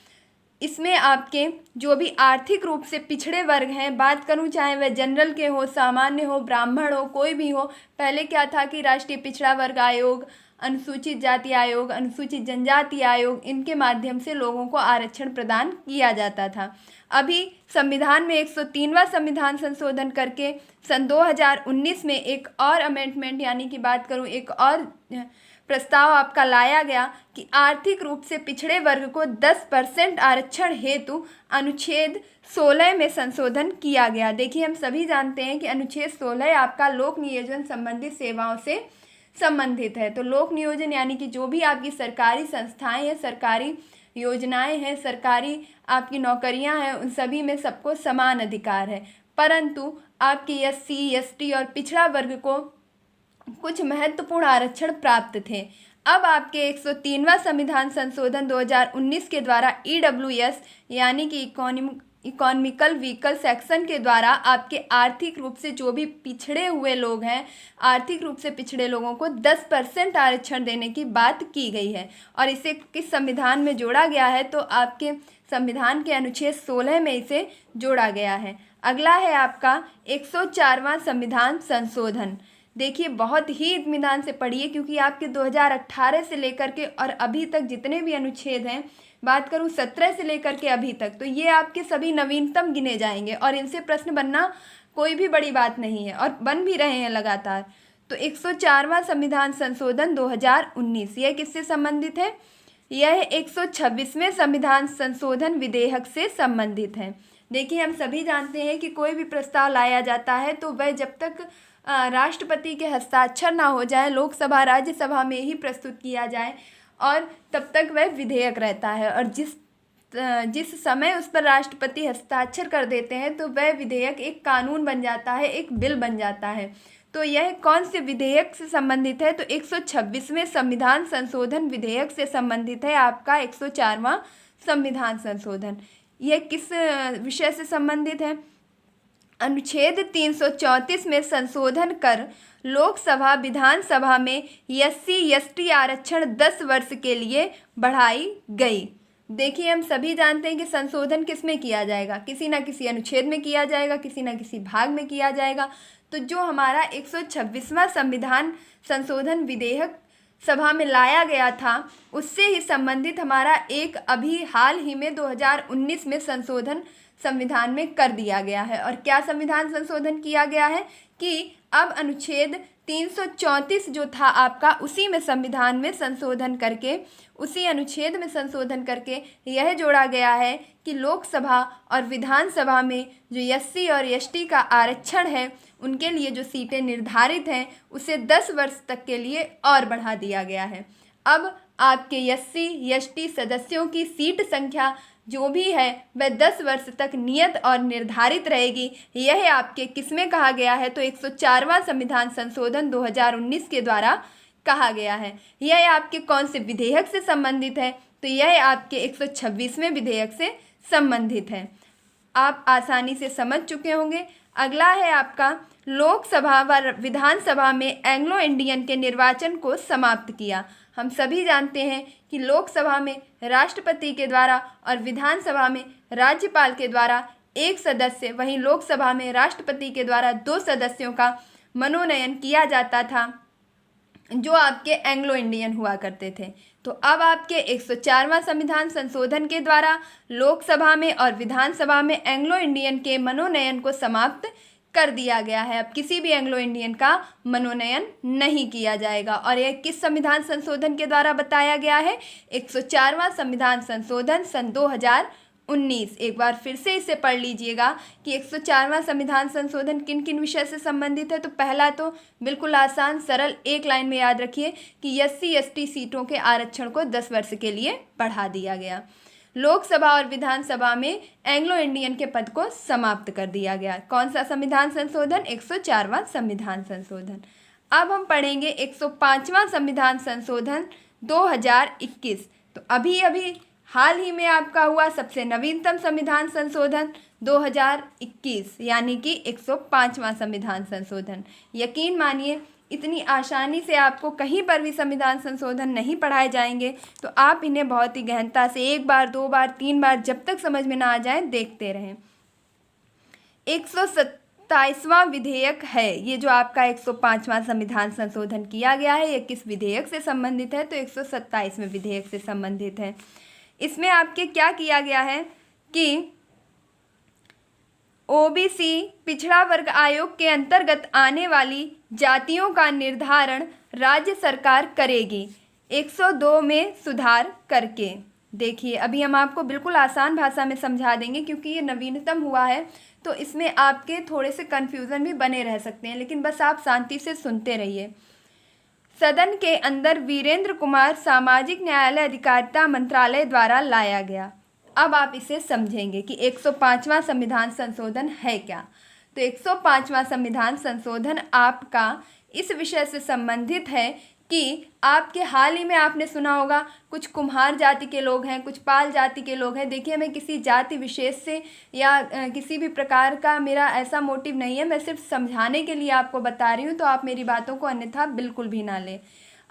इसमें आपके जो भी आर्थिक रूप से पिछड़े वर्ग हैं, बात करूं चाहे वह जनरल के हो, सामान्य हो, ब्राह्मण हो, कोई भी हो। पहले क्या था कि राष्ट्रीय पिछड़ा वर्ग आयोग, अनुसूचित जाति आयोग, अनुसूचित जनजाति आयोग, इनके माध्यम से लोगों को आरक्षण प्रदान किया जाता था। अभी संविधान में 103वां संविधान संशोधन करके सन 2019 में एक और अमेंडमेंट यानी कि बात करूं एक और प्रस्ताव आपका लाया गया कि आर्थिक रूप से पिछड़े वर्ग को 10% आरक्षण हेतु अनुच्छेद 16 में संशोधन किया गया। देखिए हम सभी जानते हैं कि अनुच्छेद 16 आपका लोक नियोजन संबंधित सेवाओं से संबंधित है। तो लोक नियोजन यानी कि जो भी आपकी सरकारी संस्थाएं हैं, सरकारी योजनाएं हैं, सरकारी आपकी नौकरियां हैं, उन सभी में सबको समान अधिकार है। परंतु आपकी एससी, एसटी और पिछड़ा वर्ग को कुछ महत्वपूर्ण आरक्षण प्राप्त थे। अब आपके 103वां संविधान संशोधन 2019 के द्वारा EWS यानी कि इकोनॉमिकल व्हीकल सेक्शन के द्वारा आपके आर्थिक रूप से जो भी पिछड़े हुए लोग हैं, आर्थिक रूप से पिछड़े लोगों को 10% आरक्षण देने की बात की गई है। और इसे किस संविधान में जोड़ा गया है? तो आपके संविधान के अनुच्छेद 16 में इसे जोड़ा गया है। अगला है आपका 104वां संविधान संशोधन। देखिए बहुत ही इत्मीनान से पढ़िए, क्योंकि आपके 2018 से लेकर के और अभी तक जितने भी अनुच्छेद हैं, बात करूं 17 से लेकर के अभी तक, तो ये आपके सभी नवीनतम गिने जाएंगे और इनसे प्रश्न बनना कोई भी बड़ी बात नहीं है और बन भी रहे हैं लगातार। तो 104वां संविधान संशोधन 2019 यह किससे संबंधित है? यह 126वें संविधान संशोधन विधेयक से संबंधित है। देखिए, हम सभी जानते हैं कि कोई भी प्रस्ताव लाया जाता है तो वह जब तक राष्ट्रपति के हस्ताक्षर ना हो जाए, लोकसभा राज्यसभा में ही प्रस्तुत किया जाए और तब तक वह विधेयक रहता है, और जिस समय उस पर राष्ट्रपति हस्ताक्षर कर देते हैं तो वह विधेयक एक कानून बन जाता है, एक बिल बन जाता है। तो यह कौन से विधेयक से संबंधित है? तो 126वें संविधान संशोधन विधेयक से संबंधित है आपका 104वां संविधान संशोधन। यह किस विषय से संबंधित है? अनुच्छेद 334 में संशोधन कर लोकसभा विधानसभा में SC/ST आरक्षण 10 वर्ष के लिए बढ़ाई गई। देखिए, हम सभी जानते हैं कि संशोधन किस में किया जाएगा, किसी न किसी अनुच्छेद में किया जाएगा, किसी न किसी भाग में किया जाएगा। तो जो हमारा 126वां संविधान संशोधन विधेयक सभा में लाया गया था, उससे ही संबंधित हमारा एक अभी हाल ही में 2019 में संशोधन संविधान में कर दिया गया है। और क्या संविधान संशोधन किया गया है कि अब अनुच्छेद 334 जो था आपका, उसी में संविधान में संशोधन करके, उसी अनुच्छेद में संशोधन करके यह जोड़ा गया है कि लोकसभा और विधानसभा में जो SC और ST का आरक्षण है, उनके लिए जो सीटें निर्धारित हैं उसे 10 वर्ष तक के लिए और बढ़ा दिया गया है। अब आपके SC/ST सदस्यों की सीट संख्या जो भी है वह 10 वर्ष तक नियत और निर्धारित रहेगी। यह आपके किसमें कहा गया है? तो 104वां संविधान संशोधन 2019 के द्वारा कहा गया है। यह आपके कौन से विधेयक से संबंधित है? तो यह आपके 126वें विधेयक से संबंधित है। आप आसानी से समझ चुके होंगे। अगला है आपका लोकसभा व विधानसभा में एंग्लो इंडियन के निर्वाचन को समाप्त किया। हम सभी जानते हैं कि लोकसभा में राष्ट्रपति के द्वारा और विधानसभा में राज्यपाल के द्वारा एक सदस्य, वहीं लोकसभा में राष्ट्रपति के द्वारा 2 सदस्यों का मनोनयन किया जाता था, जो आपके एंग्लो इंडियन हुआ करते थे। तो अब आपके 104वां संविधान संशोधन के द्वारा लोकसभा में और विधानसभा में एंग्लो इंडियन के मनोनयन को समाप्त कर दिया गया है। अब किसी भी एंग्लो इंडियन का मनोनयन नहीं किया जाएगा। और यह किस संविधान संशोधन के द्वारा बताया गया है? 104वां संविधान संशोधन सन 2019। एक बार फिर से इसे पढ़ लीजिएगा कि 104वां संविधान संशोधन किन किन विषय से संबंधित है। तो पहला तो बिल्कुल आसान सरल एक लाइन में याद रखिए कि SC/ST सीटों के आरक्षण को 10 वर्ष के लिए बढ़ा दिया गया। लोकसभा और विधानसभा में एंग्लो इंडियन के पद को समाप्त कर दिया गया। कौन सा संविधान संशोधन? 104वां संविधान संशोधन। अब हम पढ़ेंगे 105वां संविधान संशोधन 2021। तो अभी हाल ही में आपका हुआ सबसे नवीनतम संविधान संशोधन 2021, यानी कि 105वां संविधान संशोधन। यकीन मानिए, इतनी आसानी से आपको कहीं पर भी संविधान संशोधन नहीं पढ़ाए जाएंगे, तो आप इन्हें बहुत ही गहनता से 1 बार 2 बार 3 बार जब तक समझ में ना आ जाए देखते रहें। 127वां विधेयक है ये जो आपका 105वां संविधान संशोधन किया गया है। ये किस विधेयक से संबंधित है? तो 127वें विधेयक से संबंधित है। इसमें आपके क्या किया गया है कि OBC पिछड़ा वर्ग आयोग के अंतर्गत आने वाली जातियों का निर्धारण राज्य सरकार करेगी 102 में सुधार करके। देखिए, अभी हम आपको बिल्कुल आसान भाषा में समझा देंगे क्योंकि ये नवीनतम हुआ है, तो इसमें आपके थोड़े से कन्फ्यूज़न भी बने रह सकते हैं, लेकिन बस आप शांति से सुनते रहिए। सदन के अंदर वीरेंद्र कुमार सामाजिक न्याय अधिकारिता मंत्रालय द्वारा लाया गया। अब आप इसे समझेंगे कि 105वां संविधान संशोधन है क्या। तो 105वां संविधान संशोधन आपका इस विषय से संबंधित है कि आपके हाल ही में आपने सुना होगा कुछ कुम्हार जाति के लोग हैं, कुछ पाल जाति के लोग हैं। देखिए, मैं किसी जाति विशेष से या किसी भी प्रकार का मेरा ऐसा मोटिव नहीं है, मैं सिर्फ समझाने के लिए आपको बता रही हूँ, तो आप मेरी बातों को अन्यथा बिल्कुल भी ना लें।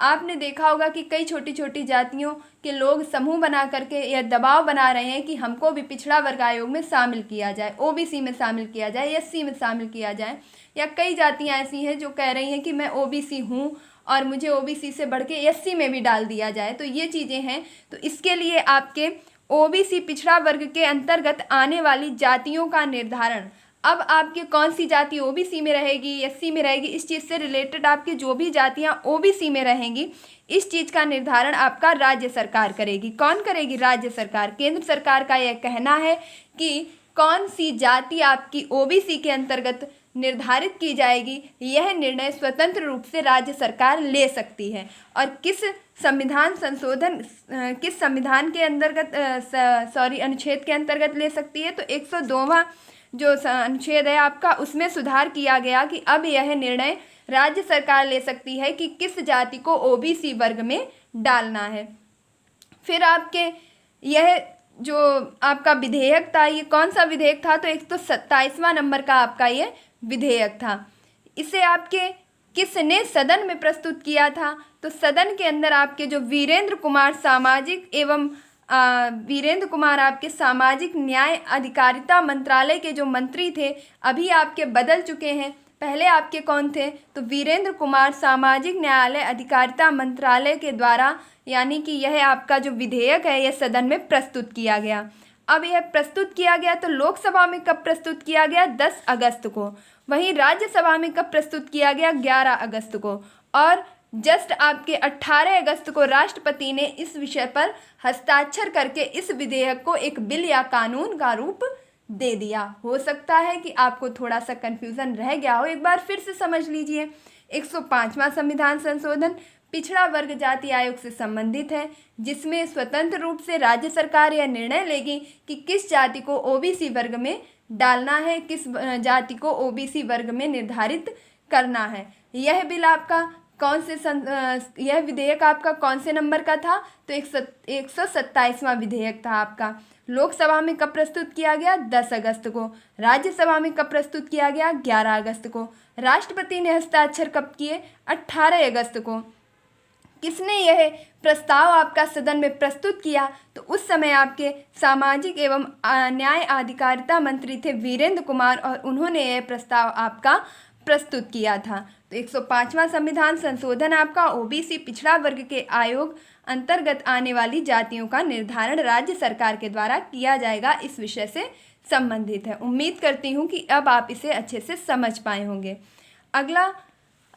आपने देखा होगा कि कई छोटी छोटी जातियों के लोग समूह बना करके यह दबाव बना रहे हैं कि हमको भी पिछड़ा वर्ग आयोग में शामिल किया जाए, OBC में शामिल किया जाए, SC में शामिल किया जाए। या कई जातियां ऐसी हैं जो कह रही हैं कि मैं OBC हूँ और मुझे OBC से बढ़ के SC में भी डाल दिया जाए। तो ये चीज़ें हैं। तो इसके लिए आपके OBC पिछड़ा वर्ग के अंतर्गत आने वाली जातियों का निर्धारण अब आपके कौन सी जाति ओबीसी में रहेगी, एससी में रहेगी, इस चीज़ से रिलेटेड आपकी जो भी जातियाँ ओबीसी में रहेंगी, इस चीज़ का निर्धारण आपका राज्य सरकार करेगी। कौन करेगी? राज्य सरकार। केंद्र सरकार का यह कहना है कि कौन सी जाति आपकी ओबीसी के अंतर्गत निर्धारित की जाएगी, यह निर्णय स्वतंत्र रूप से राज्य सरकार ले सकती है। और किस संविधान के अंतर्गत अनुच्छेद के अंतर्गत ले सकती है? तो 102वां जो अनुच्छेद है आपका, उसमें सुधार किया गया कि अब यह निर्णय राज्य सरकार ले सकती है कि किस जाति को ओबीसी वर्ग में डालना है। फिर आपके यह जो आपका विधेयक था, ये कौन सा विधेयक था? तो 127वां नंबर का आपका ये विधेयक था। इसे आपके किसने सदन में प्रस्तुत किया था? तो सदन के अंदर आपके जो वीरेंद्र कुमार आपके सामाजिक न्याय अधिकारिता मंत्रालय के जो मंत्री थे, अभी आपके बदल चुके हैं। पहले आपके कौन थे? तो वीरेंद्र कुमार सामाजिक न्यायालय अधिकारिता मंत्रालय के द्वारा, यानी कि यह आपका जो विधेयक है यह सदन में प्रस्तुत किया गया। अब यह प्रस्तुत किया गया तो लोकसभा में कब प्रस्तुत किया गया? 10 अगस्त को। वहीं राज्यसभा में कब प्रस्तुत किया गया? 11 अगस्त को। और जस्ट आपके 18 अगस्त को राष्ट्रपति ने इस विषय पर हस्ताक्षर करके इस विधेयक को एक बिल या कानून का रूप दे दिया। हो सकता है कि आपको थोड़ा सा कन्फ्यूज़न रह गया हो, एक बार फिर से समझ लीजिए। 105वां संविधान संशोधन पिछड़ा वर्ग जाति आयोग से संबंधित है, जिसमें स्वतंत्र रूप से राज्य सरकार यह निर्णय लेगी कि किस जाति को ओबीसी वर्ग में डालना है, किस जाति को ओबीसी वर्ग में निर्धारित करना है। यह बिल आपका यह विधेयक आपका कौन से नंबर का था? तो 127वां विधेयक था आपका। लोकसभा में कब प्रस्तुत किया गया? 10 अगस्त को। राज्यसभा में कब प्रस्तुत किया गया? 11 अगस्त को। राष्ट्रपति ने हस्ताक्षर कब किए? 18 अगस्त को। किसने यह प्रस्ताव आपका सदन में प्रस्तुत किया? तो उस समय आपके सामाजिक एवं न्याय अधिकारिता मंत्री थे वीरेंद्र कुमार, और उन्होंने यह प्रस्ताव आपका प्रस्तुत किया था। तो 105वां संविधान संशोधन आपका ओबीसी पिछड़ा वर्ग के आयोग अंतर्गत आने वाली जातियों का निर्धारण राज्य सरकार के द्वारा किया जाएगा, इस विषय से संबंधित है। उम्मीद करती हूँ कि अब आप इसे अच्छे से समझ पाए होंगे। अगला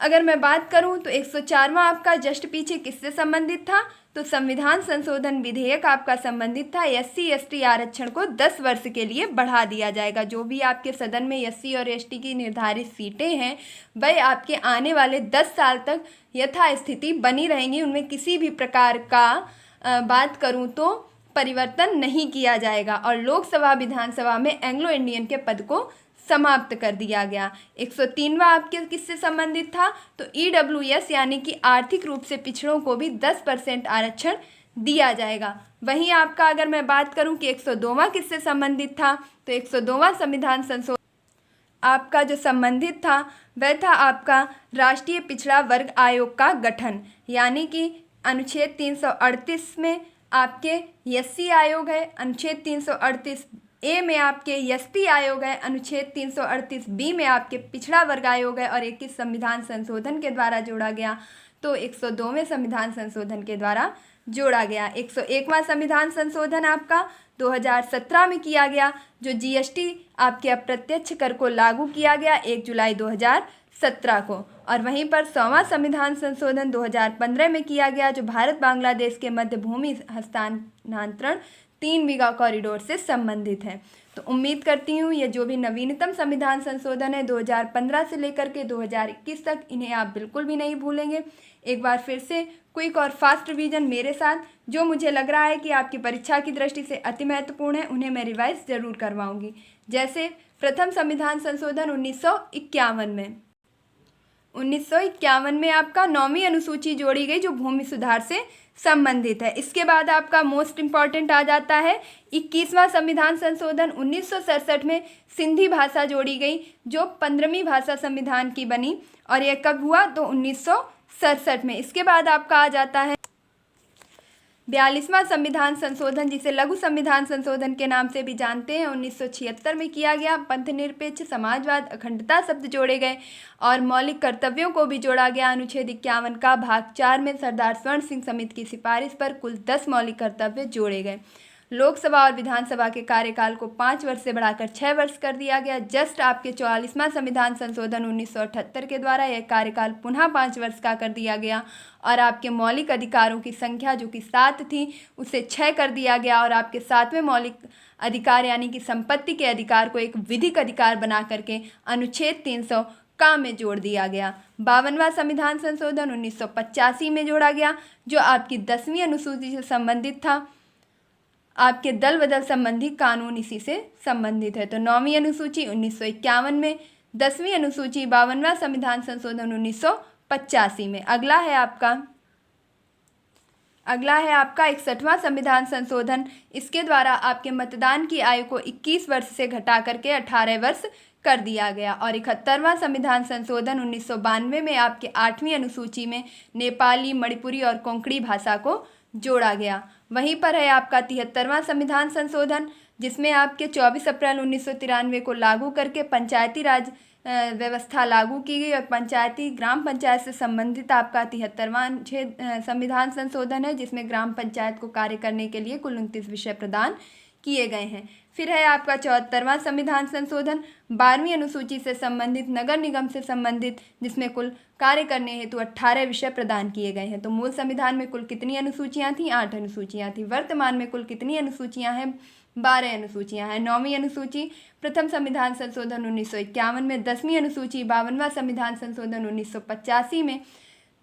अगर मैं बात करूं तो 104वां आपका जस्ट पीछे किससे संबंधित था? तो संविधान संशोधन विधेयक आपका संबंधित था SC ST आरक्षण को 10 वर्ष के लिए बढ़ा दिया जाएगा। जो भी आपके सदन में SC और ST की निर्धारित सीटें हैं, वह आपके आने वाले 10 साल तक यथास्थिति बनी रहेंगी। उनमें किसी भी प्रकार का बात करूं तो परिवर्तन नहीं किया जाएगा। और लोकसभा विधानसभा में एंग्लो इंडियन के पद को समाप्त कर दिया गया। 103वां आपके किससे संबंधित था? तो EWS यानी कि आर्थिक रूप से पिछड़ों को भी 10% आरक्षण दिया जाएगा। वहीं आपका अगर मैं बात करूं कि 102वां किससे संबंधित था? तो 102वां संविधान संशोधन आपका जो संबंधित था वह था आपका राष्ट्रीय पिछड़ा वर्ग आयोग का गठन, यानी कि अनुच्छेद 338 में आपके SC आयोग है, अनुच्छेद 338A में आपके ST आयोग है, अनुच्छेद 338B में आपके पिछड़ा वर्ग आयोग है, और 21 संविधान संशोधन के द्वारा जोड़ा गया तो 102वें संविधान संशोधन के द्वारा जोड़ा गया। 101वां संविधान संशोधन आपका 2017 में किया गया, जो GST आपके अप्रत्यक्ष कर को लागू किया गया 1 जुलाई 2017 को। और वहीं पर 100वां संविधान संशोधन 2015 में किया गया, जो भारत बांग्लादेश के मध्य भूमि हस्तांतरण 3 बीघा कॉरिडोर से संबंधित है। तो उम्मीद करती हूँ ये जो भी नवीनतम संविधान संशोधन है 2015 से लेकर के 2021 तक, इन्हें आप बिल्कुल भी नहीं भूलेंगे। एक बार फिर से क्विक और फास्ट रिवीजन मेरे साथ, जो मुझे लग रहा है कि आपकी परीक्षा की दृष्टि से अति महत्वपूर्ण है, उन्हें मैं रिवाइज ज़रूर करवाऊँगी। जैसे प्रथम संविधान संशोधन 1951 में आपका 9वीं अनुसूची जोड़ी गई, जो भूमि सुधार से संबंधित है। इसके बाद आपका मोस्ट इम्पॉर्टेंट आ जाता है 21वां संविधान संशोधन 1967 में सिंधी भाषा जोड़ी गई, जो 15वीं भाषा संविधान की बनी, और यह कब हुआ? तो 1967 में। इसके बाद आपका आ जाता है 42वां संविधान संशोधन, जिसे लघु संविधान संशोधन के नाम से भी जानते हैं, 1976 में किया गया। पंथनिरपेक्ष, समाजवाद, अखंडता शब्द जोड़े गए और मौलिक कर्तव्यों को भी जोड़ा गया। अनुच्छेद 51 का भाग 4 में सरदार स्वर्ण सिंह समिति की सिफारिश पर कुल 10 मौलिक कर्तव्य जोड़े गए। लोकसभा और विधानसभा के कार्यकाल को 5 वर्ष से बढ़ाकर 6 वर्ष कर दिया गया। जस्ट आपके 44वां संविधान संशोधन 1978 के द्वारा यह कार्यकाल पुनः 5 वर्ष का कर दिया गया और आपके मौलिक अधिकारों की संख्या जो कि 7 थी उसे 6 कर दिया गया और आपके 7वें मौलिक अधिकार यानी कि संपत्ति के अधिकार को एक विधिक अधिकार बना करके अनुच्छेद 300 का में जोड़ दिया गया। 52वां संविधान संशोधन 1985 में जोड़ा गया जो आपकी 10वीं अनुसूची से संबंधित था। आपके दल बदल संबंधी कानून इसी से संबंधित है। तो 9वीं अनुसूची 1951 में, 10वीं अनुसूची 52वां संविधान संशोधन 1985 में। अगला है आपका 61वां संविधान संशोधन। इसके द्वारा आपके मतदान की आयु को 21 वर्ष से घटा करके 18 वर्ष कर दिया गया। और 71वां संविधान संशोधन 1992 में आपके 8वीं अनुसूची में नेपाली, मणिपुरी और कोंकणी भाषा को जोड़ा गया। वहीं पर है आपका 73वां संविधान संशोधन जिसमें आपके 24 अप्रैल 1993 को लागू करके पंचायती राज व्यवस्था लागू की गई और पंचायती ग्राम पंचायत से संबंधित आपका 73वां संविधान संशोधन है जिसमें ग्राम पंचायत को कार्य करने के लिए कुल 29 विषय प्रदान किए गए हैं। फिर है आपका 74वां संविधान संशोधन 12वीं अनुसूची से संबंधित नगर निगम से संबंधित जिसमें कुल कार्य करने हेतु 18 विषय प्रदान किए गए हैं। तो मूल संविधान में कुल कितनी अनुसूचियां थीं? 8 अनुसूचियां थीं। वर्तमान में कुल कितनी अनुसूचियां हैं? 12 अनुसूचियां हैं। 9वीं अनुसूची प्रथम संविधान संशोधन 1951 में, 10वीं अनुसूची 52वां संविधान संशोधन 1985 में,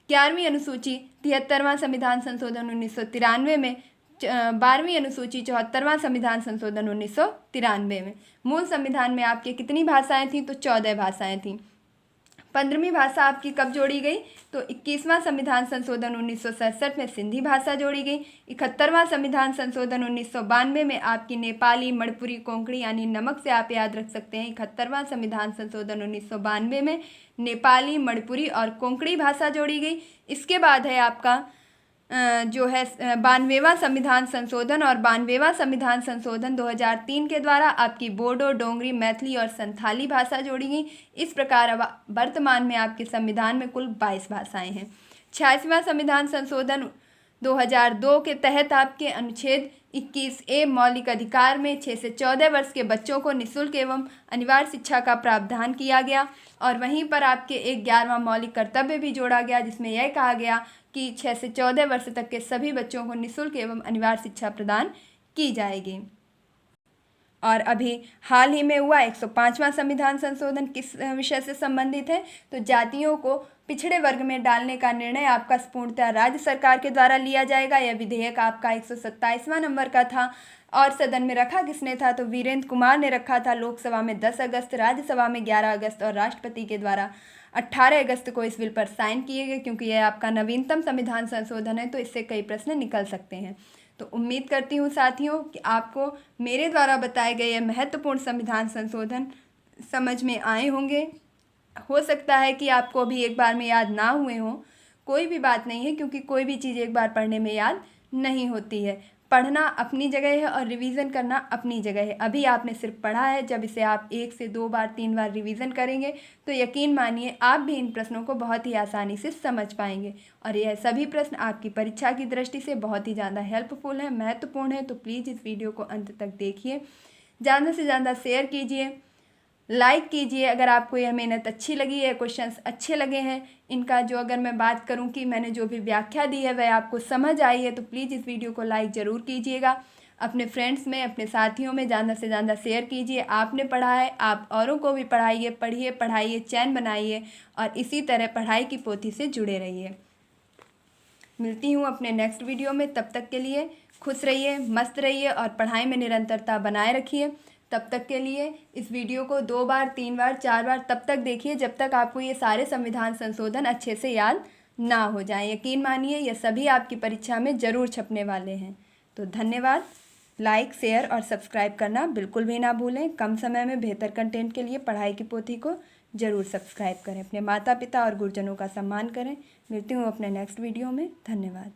11वीं अनुसूची 73वां संविधान संशोधन 1993 में, 12वीं अनुसूची 74वां संविधान संशोधन 1993 में। मूल संविधान में आपके कितनी भाषाएं थीं? तो 14 भाषाएं थीं। 15वीं भाषा आपकी कब जोड़ी गई? तो 21वां संविधान संशोधन 1967 में सिंधी भाषा जोड़ी गई। 71वां संविधान संशोधन 1992 में आपकी नेपाली, मणिपुरी, कोंकणी यानी नमक से आप याद रख सकते हैं। 71वां संविधान संशोधन 1992 में नेपाली, मणिपुरी और कोंकणी भाषा जोड़ी गई। इसके बाद है आपका जो है 92वां संविधान संशोधन और 92वां संविधान संशोधन 2003 के द्वारा आपकी बोडो, डोंगरी, मैथिली और संथाली भाषा जोड़ी गई। इस प्रकार अब वर्तमान में आपके संविधान में कुल 22 भाषाएं हैं। 86वां संविधान संशोधन 2002 के तहत आपके अनुच्छेद 21A मौलिक अधिकार में 6 से 14 वर्ष के बच्चों को निःशुल्क एवं अनिवार्य शिक्षा का प्रावधान किया गया और वहीं पर आपके एक 11वां मौलिक कर्तव्य भी जोड़ा गया जिसमें यह कहा गया कि 6 से 14 वर्ष तक के सभी बच्चों को निःशुल्क एवं अनिवार्य शिक्षा प्रदान की जाएगी। और अभी हाल ही में हुआ 105वां संविधान संशोधन किस विषय से संबंधित है? तो जातियों को पिछड़े वर्ग में डालने का निर्णय आपका पूर्णतः राज्य सरकार के द्वारा लिया जाएगा। यह विधेयक आपका 127वां नंबर का था और सदन में रखा किसने था? तो वीरेंद्र कुमार ने रखा था। लोकसभा में 10 अगस्त, राज्यसभा में 11 अगस्त और राष्ट्रपति के द्वारा 18 अगस्त को इस बिल पर साइन किए गए। क्योंकि यह आपका नवीनतम संविधान संशोधन है तो इससे कई प्रश्न निकल सकते हैं। तो उम्मीद करती हूँ साथियों कि आपको मेरे द्वारा बताए गए ये महत्वपूर्ण संविधान संशोधन समझ में आए होंगे। हो सकता है कि आपको अभी एक बार में याद ना हुए हों, कोई भी बात नहीं है क्योंकि कोई भी चीज़ एक बार पढ़ने में याद नहीं होती है। पढ़ना अपनी जगह है और रिवीजन करना अपनी जगह है। अभी आपने सिर्फ पढ़ा है, जब इसे आप 1 से 2 बार 3 बार रिवीजन करेंगे तो यकीन मानिए आप भी इन प्रश्नों को बहुत ही आसानी से समझ पाएंगे। और यह सभी प्रश्न आपकी परीक्षा की दृष्टि से बहुत ही ज़्यादा हेल्पफुल है, महत्वपूर्ण है। तो प्लीज़ इस वीडियो को अंत तक देखिए, ज़्यादा से ज़्यादा शेयर कीजिए, लाइक कीजिए। अगर आपको यह मेहनत अच्छी लगी है, क्वेश्चंस अच्छे लगे हैं इनका, जो अगर मैं बात करूं कि मैंने जो भी व्याख्या दी है वह आपको समझ आई है, तो प्लीज़ इस वीडियो को लाइक ज़रूर कीजिएगा। अपने फ्रेंड्स में, अपने साथियों में ज़्यादा से ज़्यादा शेयर कीजिए। आपने पढ़ा है, आप औरों को भी पढ़ाइए, पढ़िए, पढ़ाइए, चैन बनाइए और इसी तरह पढ़ाई की पोथी से जुड़े रहिए। मिलती हूँ अपने नेक्स्ट वीडियो में। तब तक के लिए खुश रहिए, मस्त रहिए और पढ़ाई में निरंतरता बनाए रखिए। तब तक के लिए इस वीडियो को 2 बार, 3 बार, 4 बार तब तक देखिए जब तक आपको ये सारे संविधान संशोधन अच्छे से याद ना हो जाए। यकीन मानिए ये सभी आपकी परीक्षा में ज़रूर छपने वाले हैं। तो धन्यवाद। लाइक, शेयर और सब्सक्राइब करना बिल्कुल भी ना भूलें। कम समय में बेहतर कंटेंट के लिए पढ़ाई की पोथी को ज़रूर सब्सक्राइब करें। अपने माता पिता और गुरुजनों का सम्मान करें। मिलती हूँ अपने नेक्स्ट वीडियो में। धन्यवाद।